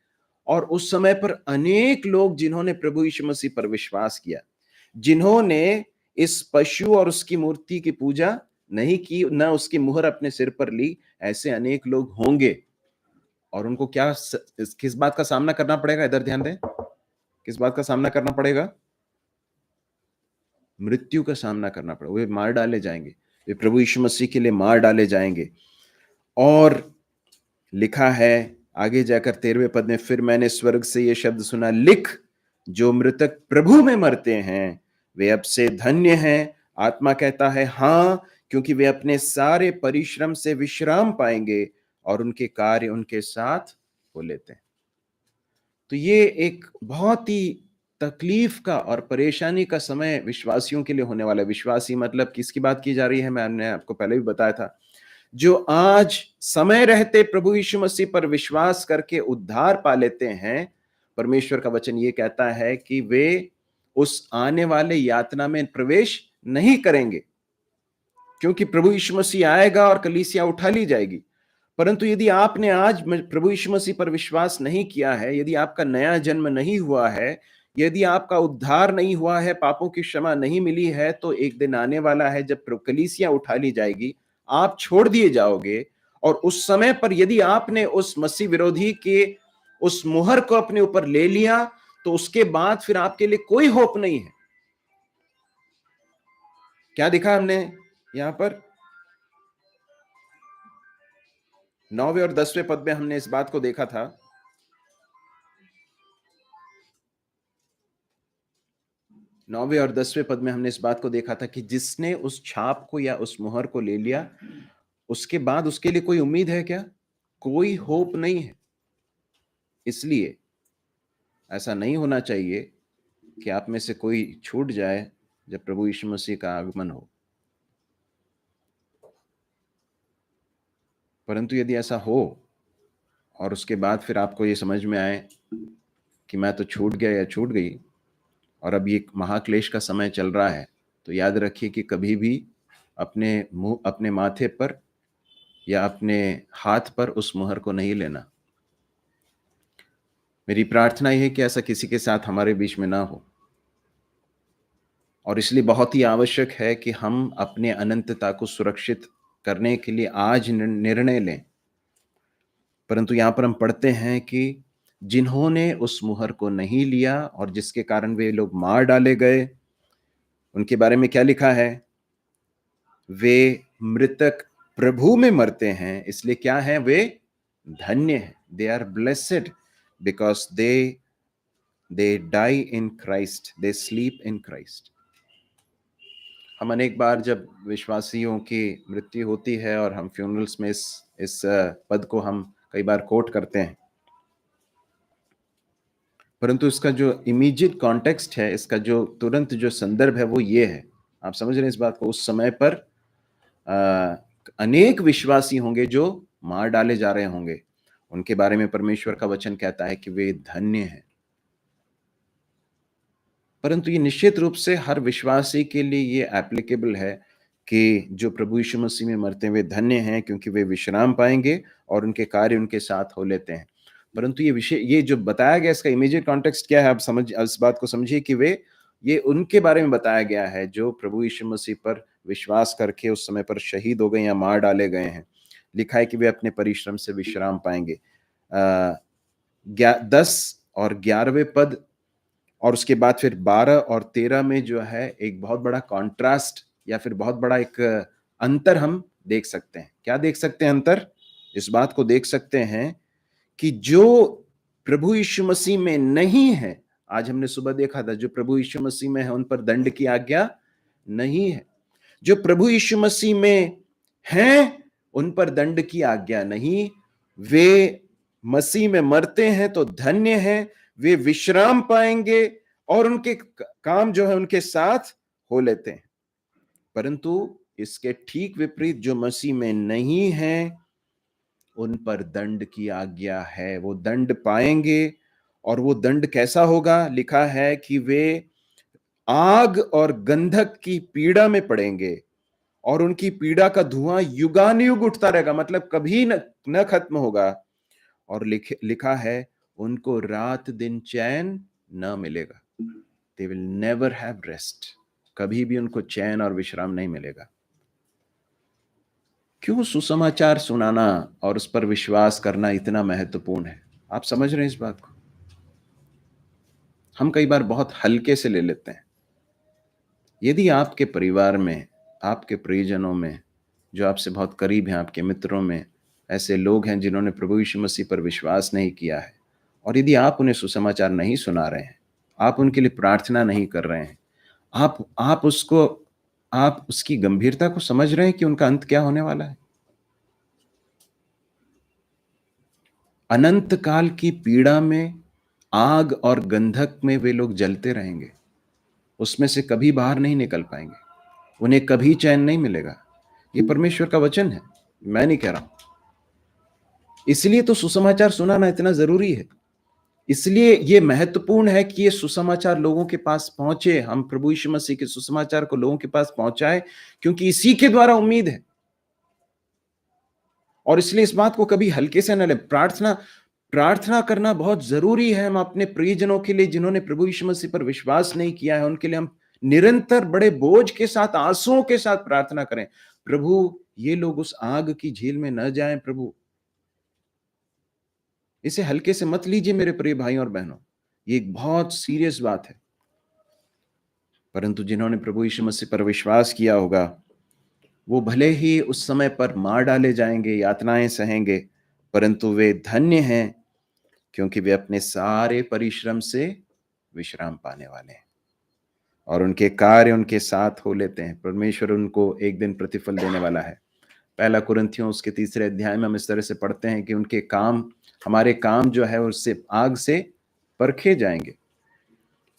और उस समय पर अनेक लोग जिन्होंने प्रभु यीशु मसीह पर विश्वास किया, जिन्होंने इस पशु और उसकी मूर्ति की पूजा नहीं की, न उसकी मुहर अपने सिर पर ली, ऐसे अनेक लोग होंगे। और उनको क्या किस बात का सामना करना पड़ेगा? इधर ध्यान दें, किस बात का सामना करना पड़ेगा? मृत्यु का सामना करना पड़ेगा। वे मार डाले जाएंगे, वे प्रभु यीशु मसीह के लिए मार डाले जाएंगे। और लिखा है आगे जाकर 13वें पद में, फिर मैंने स्वर्ग से ये शब्द सुना, लिख, जो मृतक प्रभु में मरते हैं वे अब से धन्य हैं। आत्मा कहता है हाँ, क्योंकि वे अपने सारे परिश्रम से विश्राम पाएंगे और उनके कार्य उनके साथ हो लेते हैं। तो ये एक बहुत ही तकलीफ का और परेशानी का समय विश्वासियों के लिए होने वाला है। विश्वासी मतलब किसकी बात की जा रही है? मैंने आपको पहले भी बताया था, जो आज समय रहते प्रभु यीशु मसीह पर विश्वास करके उद्धार पा लेते हैं। परमेश्वर का वचन ये कहता है कि वे उस आने वाले यातना में प्रवेश नहीं करेंगे, क्योंकि प्रभु यीशु मसीह आएगा और कलीसिया उठा ली जाएगी। परंतु यदि आपने आज प्रभु यीशु मसीह पर विश्वास नहीं किया है, यदि आपका नया जन्म नहीं हुआ है, यदि आपका उद्धार नहीं हुआ है, पापों की क्षमा नहीं मिली है, तो एक दिन आने वाला है जब कलीसिया उठा ली जाएगी, आप छोड़ दिए जाओगे। और उस समय पर यदि आपने उस मसीह विरोधी के उस मुहर को अपने ऊपर ले लिया, तो उसके बाद फिर आपके लिए कोई होप नहीं है। क्या दिखा हमने यहां पर? 9वें और 10वें पद में हमने इस बात को देखा था। 9वें और 10वें पद में हमने इस बात को देखा था कि जिसने उस छाप को या उस मुहर को ले लिया, उसके बाद उसके लिए कोई उम्मीद है क्या? कोई होप नहीं है। इसलिए ऐसा नहीं होना चाहिए कि आप में से कोई छूट जाए जब प्रभु यीशु मसीह का आगमन हो। परंतु यदि ऐसा हो और उसके बाद फिर आपको ये समझ में आए कि मैं तो छूट गया या छूट गई और अब ये महाक्लेश का समय चल रहा है, तो याद रखिए कि कभी भी अपने मुंह, अपने माथे पर या अपने हाथ पर उस मुहर को नहीं लेना। मेरी प्रार्थना यह है कि ऐसा किसी के साथ हमारे बीच में ना हो। और इसलिए बहुत ही आवश्यक है कि हम अपने अनंतता को सुरक्षित करने के लिए आज निर्णय लें। परंतु यहाँ पर हम पढ़ते हैं कि जिन्होंने उस मुहर को नहीं लिया और जिसके कारण वे लोग मार डाले गए, उनके बारे में क्या लिखा है? वे मृतक प्रभु में मरते हैं, इसलिए क्या है? वे धन्य हैं। They are blessed because they die in Christ, they sleep in Christ. हम अनेक बार जब विश्वासियों की मृत्यु होती है और हम फ्यूनरल्स में इस पद को हम कई बार कोट करते हैं, परंतु इसका जो इमीडिएट कॉन्टेक्स्ट है, इसका जो तुरंत जो संदर्भ है वो ये है। आप समझ रहे हैं इस बात को? उस समय पर अनेक विश्वासी होंगे जो मार डाले जा रहे होंगे। उनके बारे में परमेश्वर का वचन कहता है कि वे धन्य हैं। परंतु ये निश्चित रूप से हर विश्वासी के लिए ये एप्लीकेबल है कि जो प्रभु यीशु मसीह में मरते हैं वे धन्य हैं, क्योंकि वे विश्राम पाएंगे और उनके कार्य उनके साथ हो लेते हैं। परंतु ये विषय, ये जो बताया गया, इसका इमीडिएट कॉन्टेक्स्ट क्या है? आप समझ, इस बात को समझिए कि वे, ये उनके बारे में बताया गया है जो प्रभु यीशु मसीह पर विश्वास करके उस समय पर शहीद हो गए या मार डाले गए हैं। लिखा है कि वे अपने परिश्रम से विश्राम पाएंगे। 10 और 11वें पद और उसके बाद फिर 12 और 13 में जो है एक बहुत बड़ा कॉन्ट्रास्ट या फिर बहुत बड़ा एक अंतर हम देख सकते हैं। क्या देख सकते हैं अंतर? इस बात को देख सकते हैं कि जो प्रभु यीशु मसीह में नहीं है, आज हमने सुबह देखा था, जो प्रभु यीशु मसीह में है उन पर दंड की आज्ञा नहीं है। जो प्रभु यीशु मसीह में हैं उन पर दंड की आज्ञा नहीं। वे मसीह में मरते हैं तो धन्य हैं, वे विश्राम पाएंगे और उनके काम जो है उनके साथ हो लेते हैं। परंतु इसके ठीक विपरीत जो मसीह में नहीं है उन पर दंड की आज्ञा है। वो दंड पाएंगे और वो दंड कैसा होगा? लिखा है कि वे आग और गंधक की पीड़ा में पड़ेंगे और उनकी पीड़ा का धुआं युगानुयुग उठता रहेगा, मतलब कभी न खत्म होगा। और लिखा है उनको रात दिन चैन न मिलेगा। They will never have rest. कभी भी उनको चैन और विश्राम नहीं मिलेगा। क्यों सुसमाचार सुनाना और उस पर विश्वास करना इतना महत्वपूर्ण है? आप समझ रहे हैं इस बात को? हम कई बार बहुत हल्के से ले लेते हैं। यदि आपके परिवार में, आपके परिजनों में, जो आपसे बहुत करीब हैं, आपके मित्रों में ऐसे लोग हैं जिन्होंने प्रभु यीशु मसीह पर विश्वास नहीं किया है, और यदि आप उन्हें सुसमाचार नहीं सुना रहे हैं, आप उनके लिए प्रार्थना नहीं कर रहे हैं, आप उसकी गंभीरता को समझ रहे हैं कि उनका अंत क्या होने वाला है? अनंत काल की पीड़ा में, आग और गंधक में वे लोग जलते रहेंगे। उसमें से कभी बाहर नहीं निकल पाएंगे। उन्हें कभी चैन नहीं मिलेगा। ये परमेश्वर का वचन है, मैं नहीं कह रहा हूं। इसलिए तो सुसमाचार सुनाना इतना जरूरी है। इसलिए ये महत्वपूर्ण है कि ये सुसमाचार लोगों के पास पहुंचे। हम प्रभु यीशु मसीह के सुसमाचार को लोगों के पास पहुंचाए, क्योंकि इसी के द्वारा उम्मीद है। और इसलिए इस बात को कभी हल्के से न ले। प्रार्थना करना बहुत जरूरी है। हम अपने प्रियजनों के लिए जिन्होंने प्रभु यीशु मसीह पर विश्वास नहीं किया है, उनके लिए हम निरंतर बड़े बोझ के साथ, आंसुओं के साथ प्रार्थना करें। प्रभु, ये लोग उस आग की झील में न जाएं। प्रभु, इसे हल्के से मत लीजिए मेरे प्रिय भाई और बहनों, ये एक बहुत सीरियस बात है। परंतु जिन्होंने प्रभु यीशु मसीह पर विश्वास किया होगा, वो भले ही उस समय पर मार डाले जाएंगे, यातनाएं सहेंगे, परंतु वे धन्य हैं, क्योंकि वे अपने सारे परिश्रम से विश्राम पाने वाले हैं और उनके कार्य उनके साथ हो लेते हैं। परमेश्वर उनको एक दिन प्रतिफल देने वाला है। 1 कुरिन्थियों उसके 3 अध्याय में हम इस तरह से पढ़ते हैं कि उनके काम, हमारे काम जो है उससे आग से परखे जाएंगे।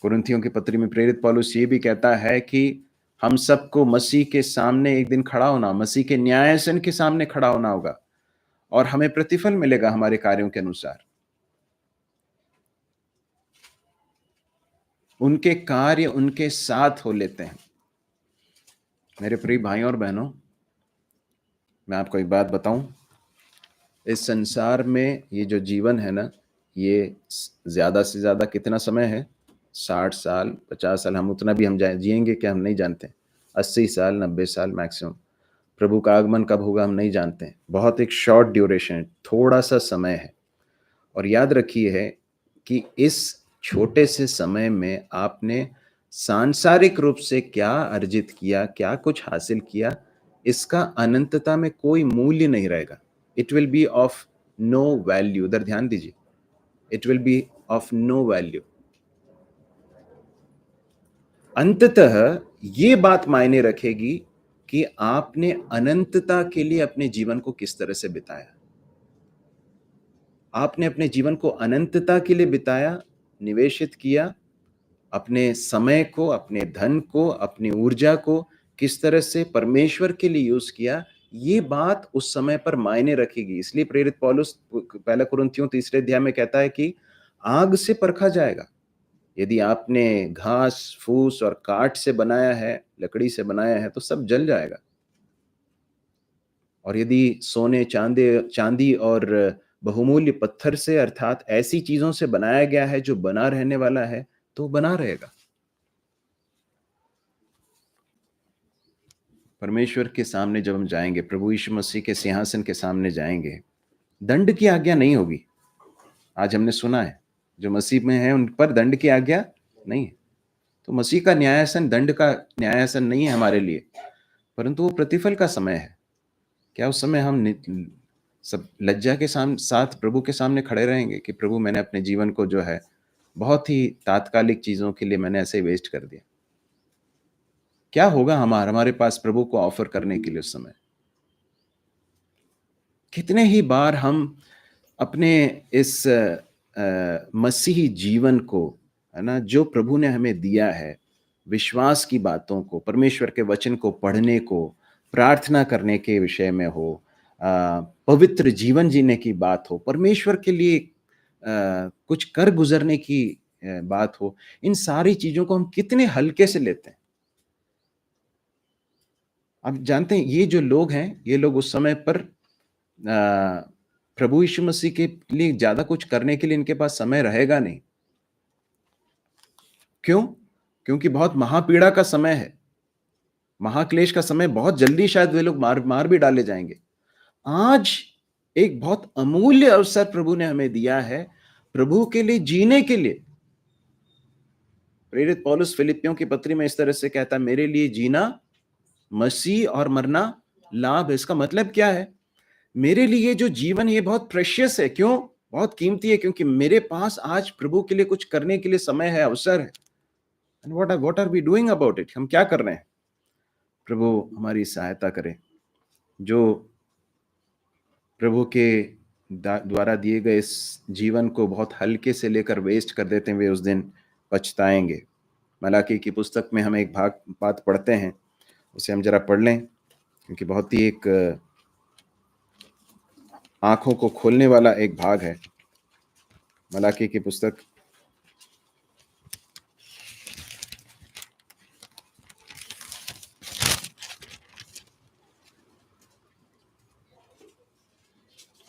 कुरिन्थियों की पत्री में प्रेरित पौलुस ये भी कहता है कि हम सबको मसीह के सामने एक दिन खड़ा होना, मसीह के न्यायासन के सामने खड़ा होना होगा और हमें प्रतिफल मिलेगा हमारे कार्यों के अनुसार। उनके कार्य उनके साथ हो लेते हैं। मेरे प्रिय भाइयों और बहनों, मैं आपको एक बात बताऊं, इस संसार में ये जो जीवन है ना, ये ज्यादा से ज्यादा कितना समय है? 60 साल, 50 साल। हम उतना भी हम जिएंगे क्या? हम नहीं जानते। 80 साल, 90 साल मैक्सिमम। प्रभु का आगमन कब होगा हम नहीं जानते। बहुत एक शॉर्ट ड्यूरेशन है, थोड़ा सा समय है। और याद रखिए है कि इस छोटे से समय में आपने सांसारिक रूप से क्या अर्जित किया, क्या कुछ हासिल किया, इसका अनंतता में कोई मूल्य नहीं रहेगा। It will be of no value. उधर ध्यान दीजिए, it will be of no value. अंततः ये बात मायने रखेगी कि आपने अनंतता के लिए अपने जीवन को किस तरह से बिताया। आपने अपने जीवन को अनंतता के लिए बिताया, निवेशित किया, अपने समय को, अपने धन को, अपनी ऊर्जा को किस तरह से परमेश्वर के लिए यूज किया, ये बात उस समय पर मायने रखेगी। इसलिए प्रेरित पौलुस पहला कुरिन्थियों 3 अध्याय में कहता है कि आग से परखा जाएगा। यदि आपने घास, फूस और काठ से बनाया है, लकड़ी से बनाया है, तो सब जल जाएगा। और यदि सोने, चांदी और बहुमूल्य पत्थर से अर्थात ऐसी चीजों से बनाया गया है जो बना रहने वाला है, तो बना रहेगा। परमेश्वर के सामने जब हम जाएंगे, प्रभु यीशु मसीह के सिंहासन के सामने जाएंगे, दंड की आज्ञा नहीं होगी। आज हमने सुना है जो मसीह में है उन पर दंड की आज्ञा नहीं है। तो मसीह का न्यायासन दंड का न्यायासन नहीं है हमारे लिए, परंतु वो प्रतिफल का समय है। क्या उस समय हम सब लज्जा के साथ प्रभु के सामने खड़े रहेंगे कि प्रभु मैंने अपने जीवन को जो है बहुत ही तात्कालिक चीजों के लिए मैंने ऐसे वेस्ट कर दिया? क्या होगा हमारे पास प्रभु को ऑफर करने के लिए उस समय? कितने ही बार हम अपने इस मसीही जीवन को, है ना, जो प्रभु ने हमें दिया है, विश्वास की बातों को, परमेश्वर के वचन को पढ़ने को, प्रार्थना करने के विषय में हो, पवित्र जीवन जीने की बात हो, परमेश्वर के लिए कुछ कर गुजरने की बात हो, इन सारी चीजों को हम कितने हल्के से लेते हैं। आप जानते हैं ये जो लोग हैं, ये लोग उस समय पर प्रभु यीशु मसीह के लिए ज्यादा कुछ करने के लिए इनके पास समय रहेगा नहीं। क्यों? क्योंकि बहुत महापीड़ा का समय है, महाक्लेश का समय, बहुत जल्दी शायद वे लोग मार भी डाले जाएंगे। आज एक बहुत अमूल्य अवसर प्रभु ने हमें दिया है प्रभु के लिए जीने के लिए। प्रेरित पौलुस फिलिपियों की पत्री में इस तरह से कहता है, मेरे लिए जीना मसीह और मरना लाभ है। इसका मतलब क्या है? मेरे लिए जो जीवन ये बहुत प्रेशियस है। क्यों? बहुत कीमती है, क्योंकि मेरे पास आज प्रभु के लिए कुछ करने के लिए समय है, अवसर है। And what are we doing about it? हम क्या कर रहे हैं? प्रभु हमारी सहायता करे। जो प्रभु के द्वारा दिए गए इस जीवन को बहुत हल्के से लेकर वेस्ट कर देते हैं, वे उस दिन पछताएंगे। मलाकी की पुस्तक में हम एक बात पढ़ते हैं, उसे हम जरा पढ़ लें, क्योंकि बहुत ही एक आंखों को खोलने वाला एक भाग है। मलाकी की पुस्तक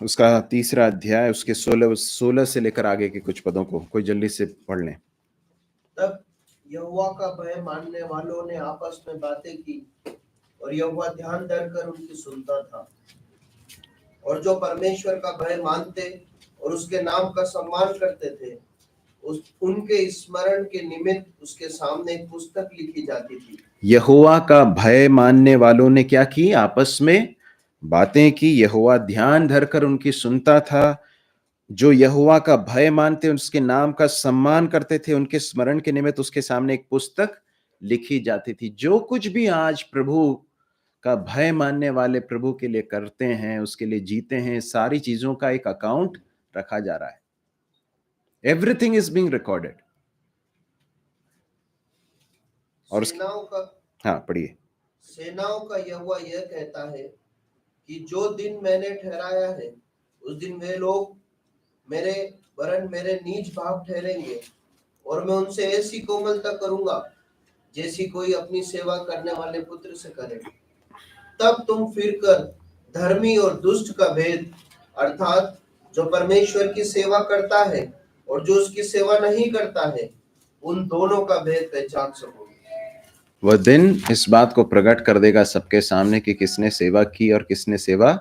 उसका 3 अध्याय, उसके 16 से लेकर आगे के कुछ पदों को कोई जल्दी से पढ़ लें। तब यहोवा का भय मानने वालों ने आपस में बातें की और यहोवा ध्यान धरकर उनकी सुनता था। और जो परमेश्वर का भय मानते और उसके नाम का सम्मान करते थे, उनके स्मरण के निमित्त उसके सामने एक पुस्तक लिखी जाती थी। यहोवा का भय मानने वालों ने क्या की? आपस में बातें की। यहोवा ध्यान धरकर उनकी सुनता था। जो यहोवा का भय मानते, उसके नाम का सम्मान करते थे, उनके स्मरण के निमित्त उसके सामने एक पुस्तक लिखी जाती थी। जो कुछ भी आज प्रभु का भय मानने वाले प्रभु के लिए करते हैं, उसके लिए जीते हैं, सारी चीजों का एक अकाउंट रखा जा रहा है। Everything is being recorded. और सेनाओं का, हाँ पढ़िए। सेनाओं का यहोवा यह कहता है कि जो दिन मैंने ठहराया है, उस दिन वे लोग मेरे नीच भाग ठहरेंगे, और मैं उनसे ऐसी कोमलता करूंगा जैसी कोई अपनी सेवा करने वाले पुत्र से करे। तब तुम फिरकर धर्मी और दुष्ट का भेद, अर्थात जो परमेश्वर की सेवा करता है और जो उसकी सेवा नहीं करता है, उन दोनों का भेद पहचान सकोगे। वह दिन इस बात को प्रकट कर देगा सबके सामने कि किसने सेवा की और किसने सेवा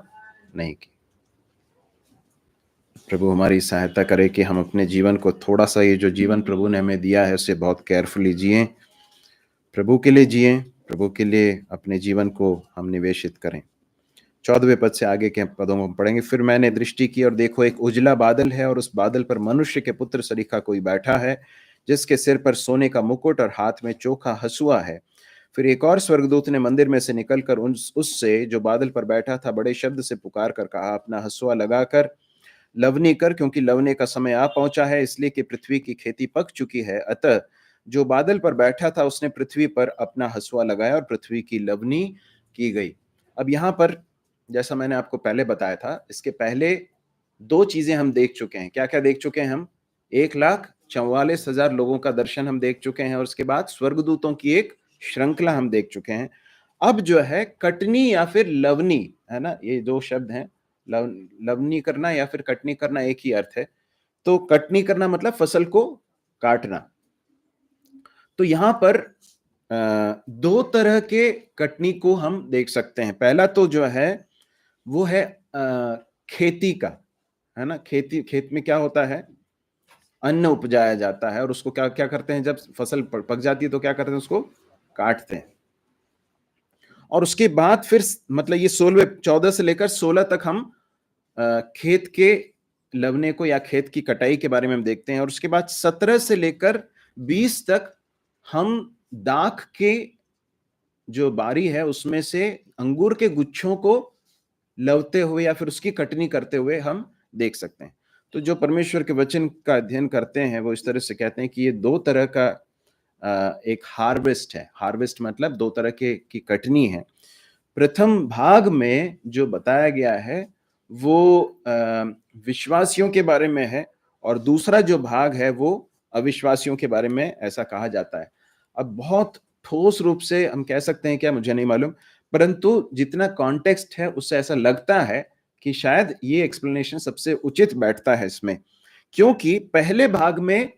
नहीं की। प्रभु हमारी सहायता करे कि हम अपने जीवन को थोड़ा सा, ये जो जीवन प्रभु ने हमें दिया है, उसे बहुत केयरफुली जिएं, प्रभु के लिए जिएं, प्रभु के लिए अपने जीवन को हम निवेशित करें। 14वें पद से आगे के पदों को हम पढ़ेंगे। फिर मैंने दृष्टि की और देखो, एक उजला बादल है और उस बादल पर मनुष्य के पुत्र सरीखा कोई बैठा है, जिसके सिर पर सोने का मुकुट और हाथ में चोखा हसुआ है। फिर एक और स्वर्गदूत ने मंदिर में से निकलकर उससे जो बादल पर बैठा था बड़े शब्द से पुकार कर कहा, अपना हसुआ लगाकर लवनी कर, क्योंकि लवने का समय आ पहुंचा है, इसलिए कि पृथ्वी की खेती पक चुकी है। अतः जो बादल पर बैठा था उसने पृथ्वी पर अपना हसुआ लगाया और पृथ्वी की लवनी की गई। अब यहाँ पर जैसा मैंने आपको पहले बताया था, इसके पहले दो चीजें हम देख चुके हैं। क्या क्या देख चुके हैं हम? 1,44,000 लोगों का दर्शन हम देख चुके हैं और उसके बाद स्वर्गदूतों की एक श्रृंखला हम देख चुके हैं। अब जो है कटनी या फिर लवनी, है ना, ये दो शब्द हैं। लवनी करना या फिर कटनी करना एक ही अर्थ है। तो कटनी करना मतलब फसल को काटना। तो यहां पर दो तरह के कटनी को हम देख सकते हैं। पहला तो जो है वो है खेती का, है ना। खेत में क्या होता है? अन्न उपजाया जाता है और उसको क्या क्या करते हैं, जब फसल पक जाती है तो क्या करते हैं, उसको काटते हैं। और उसके बाद फिर मतलब ये 14 से लेकर 16 तक हम खेत के लवने को या खेत की कटाई के बारे में हम देखते हैं। और उसके बाद 17 से लेकर 20 तक हम दाख के जो बारी है उसमें से अंगूर के गुच्छों को लवते हुए या फिर उसकी कटनी करते हुए हम देख सकते हैं। तो जो परमेश्वर के वचन का अध्ययन करते हैं वो इस तरह से कहते हैं कि ये दो तरह का एक हार्वेस्ट है। हार्वेस्ट मतलब दो तरह की कटनी है। प्रथम भाग में जो बताया गया है वो विश्वासियों के बारे में है और दूसरा जो भाग है वो अविश्वासियों के बारे में ऐसा कहा जाता है। अब बहुत ठोस रूप से हम कह सकते हैं क्या, मुझे नहीं मालूम, परंतु जितना कॉन्टेक्स्ट है उससे ऐसा लगता है कि शायद ये एक्सप्लेनेशन सबसे उचित बैठता है इसमें। क्योंकि पहले भाग में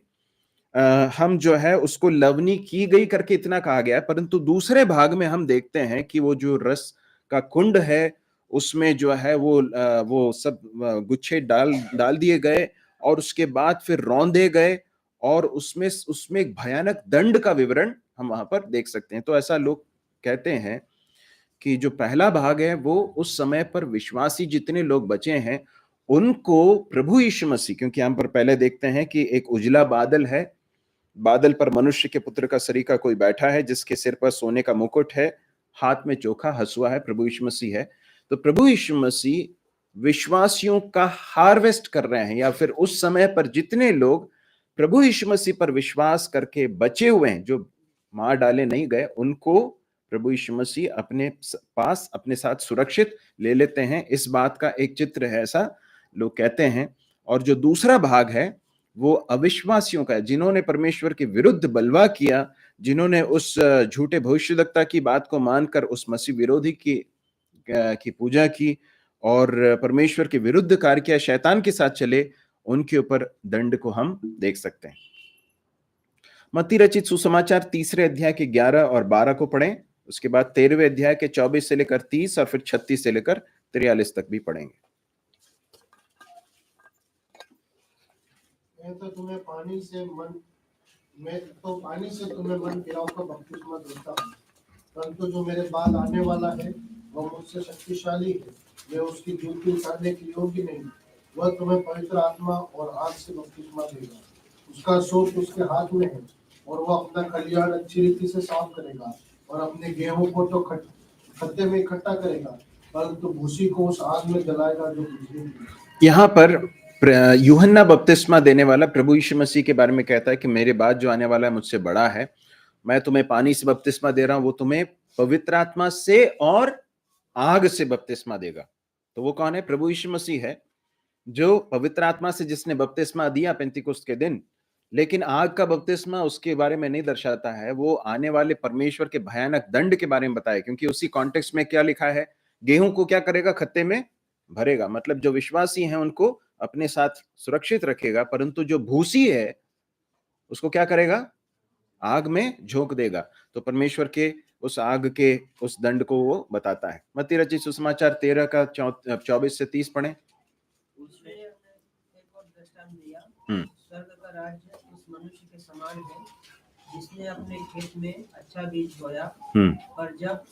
हम जो है उसको लवनी की गई करके इतना कहा गया है, परंतु दूसरे भाग में हम देखते हैं कि वो जो रस का कुंड है उसमें जो है वो सब गुच्छे डाल दिए गए और उसके बाद फिर रौंदे गए और उसमें एक भयानक दंड का विवरण हम वहां पर देख सकते हैं। तो ऐसा लोग कहते हैं कि जो पहला भाग है वो उस समय पर विश्वासी जितने लोग बचे हैं उनको प्रभु यीशु मसीह, क्योंकि हम पर पहले देखते हैं कि एक उजला बादल है, बादल पर मनुष्य के पुत्र का सरीका कोई बैठा है जिसके सिर पर सोने का मुकुट है, हाथ में चोखा हसुआ है, प्रभु यीशु मसीह है। तो प्रभु यीशु मसीह विश्वासियों का हार्वेस्ट कर रहे हैं, या फिर उस समय पर जितने लोग प्रभु यीशु मसीह पर विश्वास करके बचे हुए हैं, जो मार डाले नहीं गए, उनको प्रभु यीशु मसीह अपने पास अपने साथ सुरक्षित ले लेते हैं। इस बात का एक चित्र है, ऐसा लोग कहते हैं। और जो दूसरा भाग है वो अविश्वासियों का है, जिन्होंने परमेश्वर के विरुद्ध बलवा किया, जिन्होंने उस झूठे भविष्यद्वक्ता की बात को मानकर उस मसीह विरोधी की पूजा की और परमेश्वर के विरुद्ध कार्य किया, शैतान के साथ चले, उनके ऊपर दंड को हम देख सकते हैं। मत्ती रचित सुसमाचार 3 अध्याय के 11 और 12 को पढ़ें, उसके बाद 13वें अध्याय के 24 से लेकर 30 और फिर 36 से लेकर 43 तक भी पढ़ेंगे। मैं तो पानी से तुम्हें मन फिराऊं का बपतिस्मा देता हूं, परंतु जो मेरे बाद आने वाला है वह मुझसे शक्तिशाली है, मैं उसकी जूती उतारने के योग्य नहीं। वह तुम्हें पवित्र आत्मा और आग से बपतिस्मा देगा। उसका सोट उसके हाथ में है और वह अपना खलिहान अच्छी रीति से साफ करेगा और अपने गेहूं को तो खत्ते में इकट्ठा करेगा, परंतु भूसी को उस आग में जलाएगा जो बुझेगी। यहाँ पर यूहन्ना बपतिस्मा देने वाला प्रभु यीशु मसीह के बारे में कहता है कि मेरे बाद जो आने वाला है मुझसे बड़ा है। मैं तुम्हें पानी से बपतिस्मा दे रहा हूं, वो तुम्हें पवित्र आत्मा से और आग से बपतिस्मा देगा। तो वो कौन है? प्रभु यीशु मसीह है, जो पवित्र आत्मा से जिसने बपतिस्मा दिया पेंतीकोस्त के दिन। लेकिन आग का बपतिस्मा उसके बारे में नहीं दर्शाता है, वो आने वाले परमेश्वर के भयानक दंड के बारे में बताया। क्योंकि उसी कॉन्टेक्स्ट में क्या लिखा है? गेहूं को क्या करेगा? खत्ते में भरेगा। मतलब जो विश्वासी हैं उनको अपने साथ सुरक्षित रखेगा, परंतु जो भूसी है उसको क्या करेगा? आग में झोंक देगा। तो परमेश्वर के उस आग के उस दंड को वो बताता है। मत्ती रचित सुसमाचार 13 का 24 से 30 पढ़ें। उसने एक और दृष्टांत दिया, स्वर्ग का राज्य उस मनुष्य के समान है जिसने अपने खेत में अच्छा बीज बोया, पर जब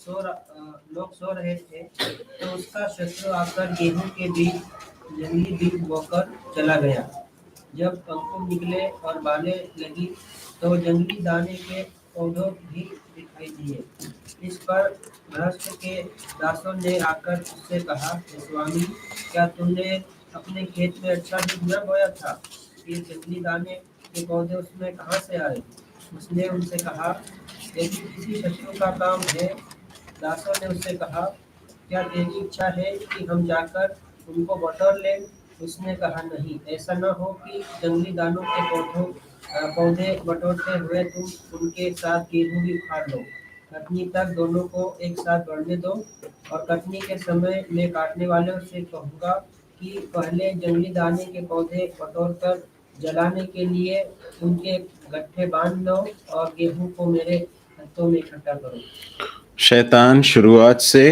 लोग सो रहे थे तो उसका शत्रु आकर गेहूं के बीज जंगली बीज बोकर चला गया। जब अंकुर निकले और बालें लगी तो जंगली दाने के पौधों भी दिखाई दिए। इस पर भ्रष्ट के दासों ने आकर उससे कहा, स्वामी, क्या तुमने अपने खेत में अच्छा बीज न बोया था? ये जंगली दाने के पौधे उसमें कहाँ से आए? उसने उनसे कहा, यदि किसी शत्रु का काम है। दासों ने उससे कहा, क्या तेरी इच्छा है कि हम जाकर उनको बटोर लें? उसने कहा, नहीं, ऐसा न हो कि जंगली दानों के पौधे बटोरते हुए तुम उनके साथ गेहूं भी उखाड़ लो। कटनी तक दोनों को एक साथ बढ़ने दो, और कटनी के समय मैं काटने वालों से कहूँगा कि पहले जंगली दाने के पौधे बटोर कर जलाने के लिए उनके गट्ठे बांध लो, और गेहूं को मेरे हाथों में इकट्ठा करो। शैतान शुरुआत से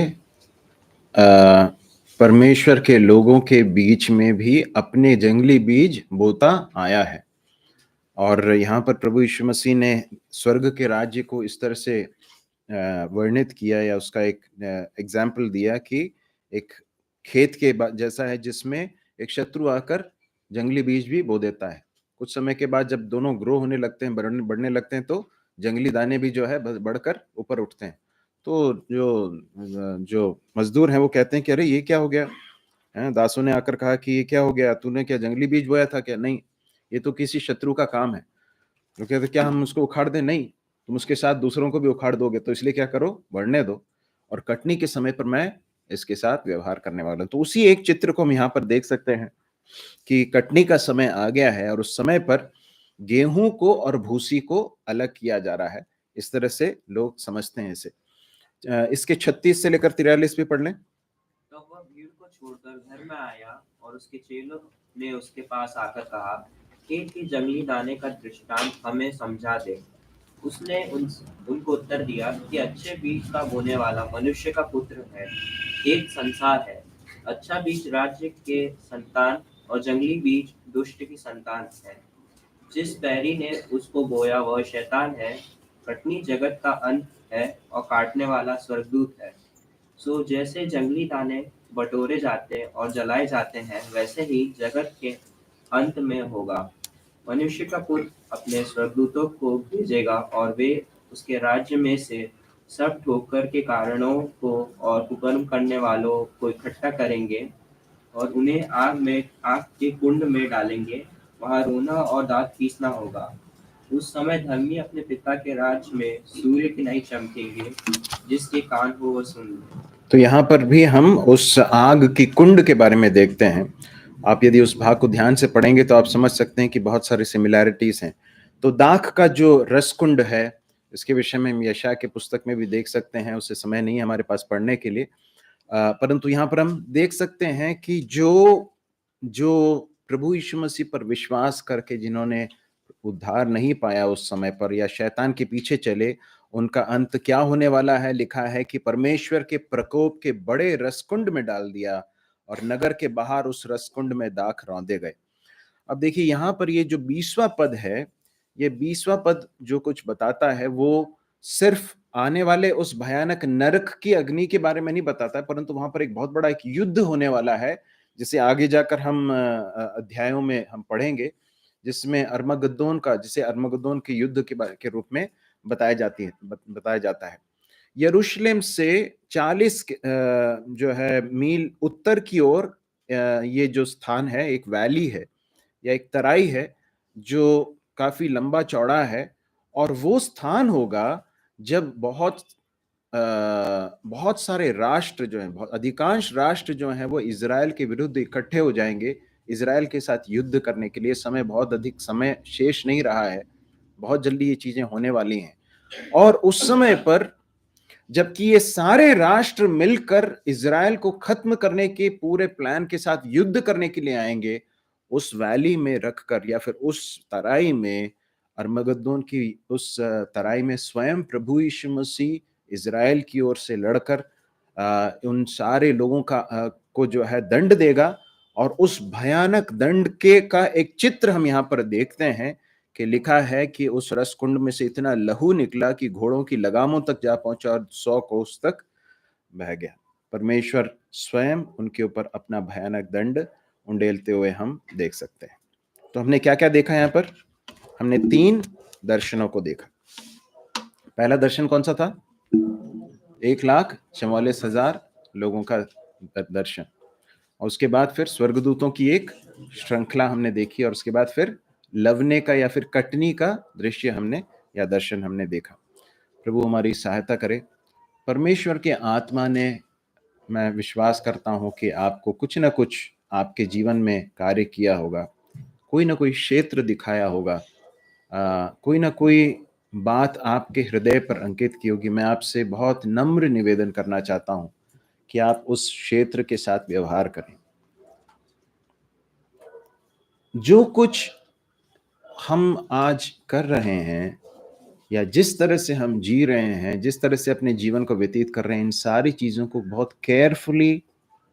परमेश्वर के लोगों के बीच में भी अपने जंगली बीज बोता आया है। और यहाँ पर प्रभु यीशु मसीह ने स्वर्ग के राज्य को इस तरह से वर्णित किया, या उसका एक एग्जाम्पल दिया कि एक खेत के जैसा है जिसमें एक शत्रु आकर जंगली बीज भी बो देता है। कुछ समय के बाद जब दोनों ग्रो होने लगते हैं, बढ़ने लगते हैं, तो जंगली दाने भी जो है बढ़कर ऊपर उठते हैं। तो जो मजदूर हैं वो कहते हैं कि अरे ये क्या हो गया है? दासों ने आकर कहा कि ये क्या हो गया, तूने क्या जंगली बीज बोया था क्या? नहीं, ये तो किसी शत्रु का काम है। तो कहते क्या हम उसको उखाड़ दें? नहीं, तुम उसके साथ दूसरों को भी उखाड़ दोगे, तो इसलिए क्या करो, बढ़ने दो, और कटनी के समय पर मैं इसके साथ व्यवहार करने वाला हूं। तो उसी एक चित्र को हम यहाँ पर देख सकते हैं कि कटनी का समय आ गया है, और उस समय पर गेहूं को और भूसी को अलग किया जा रहा है। इस तरह से लोग समझते हैं इसे। इसके 36 से लेकर 43 भी पढ़ लें। तो वह भीड़ को छोड़कर घर में आया, और उसके चेलों ने उसके पास आकर कहा, खेत के जंगली दाने का दृष्टांत हमें समझा दे। उसने उनको उत्तर दिया कि अच्छे बीज का बोने वाला मनुष्य का पुत्र है। एक संसार है, अच्छा बीज राज्य के संतान और जंगली बीज दुष्ट की संतान है। जिस बैरी ने उसको बोया वह शैतान है। कटनी जगत का अंत है, और काटने वाला स्वर्गदूत है। सो जैसे जंगली दाने बटोरे जाते और जलाए जाते हैं, वैसे ही जगत के अंत में होगा। मनुष्य का पुत्र अपने स्वर्गदूतों को भेजेगा, और वे उसके राज्य में से सब ठोकर के कारणों को और कुकर्म करने वालों को इकट्ठा करेंगे, और उन्हें आग के कुंड में डालेंगे। वहाँ रोना और दांत पीसना होगा। उस समय धर्मी अपने पिता के राज्य में सूर्य की नहीं चमकेंगे। जिसके कान हो वह सुन ले। तो यहाँ पर भी हम उस आग की कुंड के बारे में देखते हैं। आप यदि उस भाग को ध्यान से पढ़ेंगे तो आप समझ सकते हैं कि बहुत सारी सिमिलैरिटीज हैं। तो दाख का जो रसकुंड है, इसके विषय में हम यशायाह के पुस्तक में भी देख सकते हैं। उससे समय नहीं है हमारे पास पढ़ने के लिए, परंतु यहाँ पर हम देख सकते हैं कि जो प्रभु यीशु मसीह पर विश्वास करके जिन्होंने उद्धार नहीं पाया उस समय पर, या शैतान के पीछे चले, उनका अंत क्या होने वाला है। लिखा है कि परमेश्वर के प्रकोप के बड़े रसकुंड में डाल दिया, और नगर के बाहर उस रसकुंड में दाख रौंदे गए। अब देखिए यहाँ पर ये जो 20वां पद है, ये 20वां पद जो कुछ बताता है वो सिर्फ आने वाले उस भयानक नरक की अग्नि के बारे में नहीं बताता है, परंतु वहां पर एक बहुत बड़ा एक युद्ध होने वाला है, जिसे आगे जाकर हम अध्यायों में हम पढ़ेंगे, जिसमें जिसे अर्मगद्दोन के युद्ध के रूप में बताया जाता है। यरूशलेम से 40 जो है मील उत्तर की ओर ये जो स्थान है, एक वैली है या एक तराई है जो काफी लंबा चौड़ा है, और वो स्थान होगा जब बहुत सारे राष्ट्र जो हैं, बहुत अधिकांश राष्ट्र जो हैं, वो इजराइल के विरुद्ध इकट्ठे हो जाएंगे इजराइल के साथ युद्ध करने के लिए। बहुत अधिक समय शेष नहीं रहा है, बहुत जल्दी ये चीजें होने वाली हैं। और उस समय पर जबकि ये सारे राष्ट्र मिलकर इजराइल को खत्म करने के पूरे प्लान के साथ युद्ध करने के लिए आएंगे, उस वैली में रखकर या फिर उस तराई में, अर्मगद्दोन की उस तराई में स्वयं प्रभु यीशु मसीह इजराइल की ओर से लड़कर उन सारे लोगों को जो है दंड देगा। और उस भयानक दंड का एक चित्र हम यहाँ पर देखते हैं कि लिखा है कि उस रसकुंड में से इतना लहू निकला कि घोड़ों की लगामों तक जा पहुंचा और 100 कोस तक बह गया। परमेश्वर स्वयं उनके ऊपर अपना भयानक दंड उंडेलते हुए हम देख सकते हैं। तो हमने क्या क्या देखा यहाँ पर? हमने 3 दर्शनों को देखा। पहला दर्शन कौन सा था? 1,44,000 लोगों का दर्शन, और उसके बाद फिर स्वर्गदूतों की एक श्रृंखला हमने देखी, और उसके बाद फिर लवने का या फिर कटनी का दृश्य हमने या दर्शन हमने देखा। प्रभु हमारी सहायता करे। परमेश्वर के आत्मा ने, मैं विश्वास करता हूं कि आपको कुछ ना कुछ आपके जीवन में कार्य किया होगा, कोई ना कोई क्षेत्र दिखाया होगा, कोई ना कोई बात आपके हृदय पर अंकित की होगी। मैं आपसे बहुत नम्र निवेदन करना चाहता हूं कि आप उस क्षेत्र के साथ व्यवहार करें। जो कुछ हम आज कर रहे हैं या जिस तरह से हम जी रहे हैं, जिस तरह से अपने जीवन को व्यतीत कर रहे हैं, इन सारी चीज़ों को बहुत केयरफुली,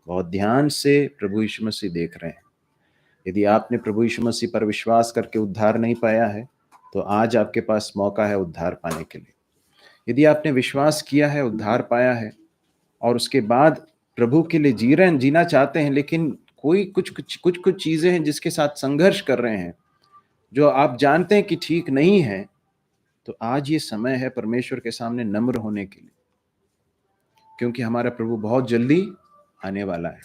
बहुत ध्यान से प्रभु यीशु मसीह देख रहे हैं। यदि आपने प्रभु यीशु मसीह पर विश्वास करके उद्धार नहीं पाया है, तो आज आपके पास मौका है उद्धार पाने के लिए। यदि आपने विश्वास किया है, उद्धार पाया है, और उसके बाद प्रभु के लिए जीना चाहते हैं, लेकिन कोई कुछ चीज़ें हैं जिसके साथ संघर्ष कर रहे हैं, जो आप जानते हैं कि ठीक नहीं है, तो आज ये समय है परमेश्वर के सामने नम्र होने के लिए, क्योंकि हमारा प्रभु बहुत जल्दी आने वाला है।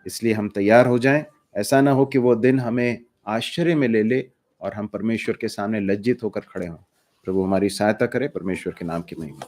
इसलिए हम तैयार हो जाएं। ऐसा ना हो कि वो दिन हमें आश्चर्य में ले ले और हम परमेश्वर के सामने लज्जित होकर खड़े हों। प्रभु हमारी सहायता करे। परमेश्वर के नाम की महिमा।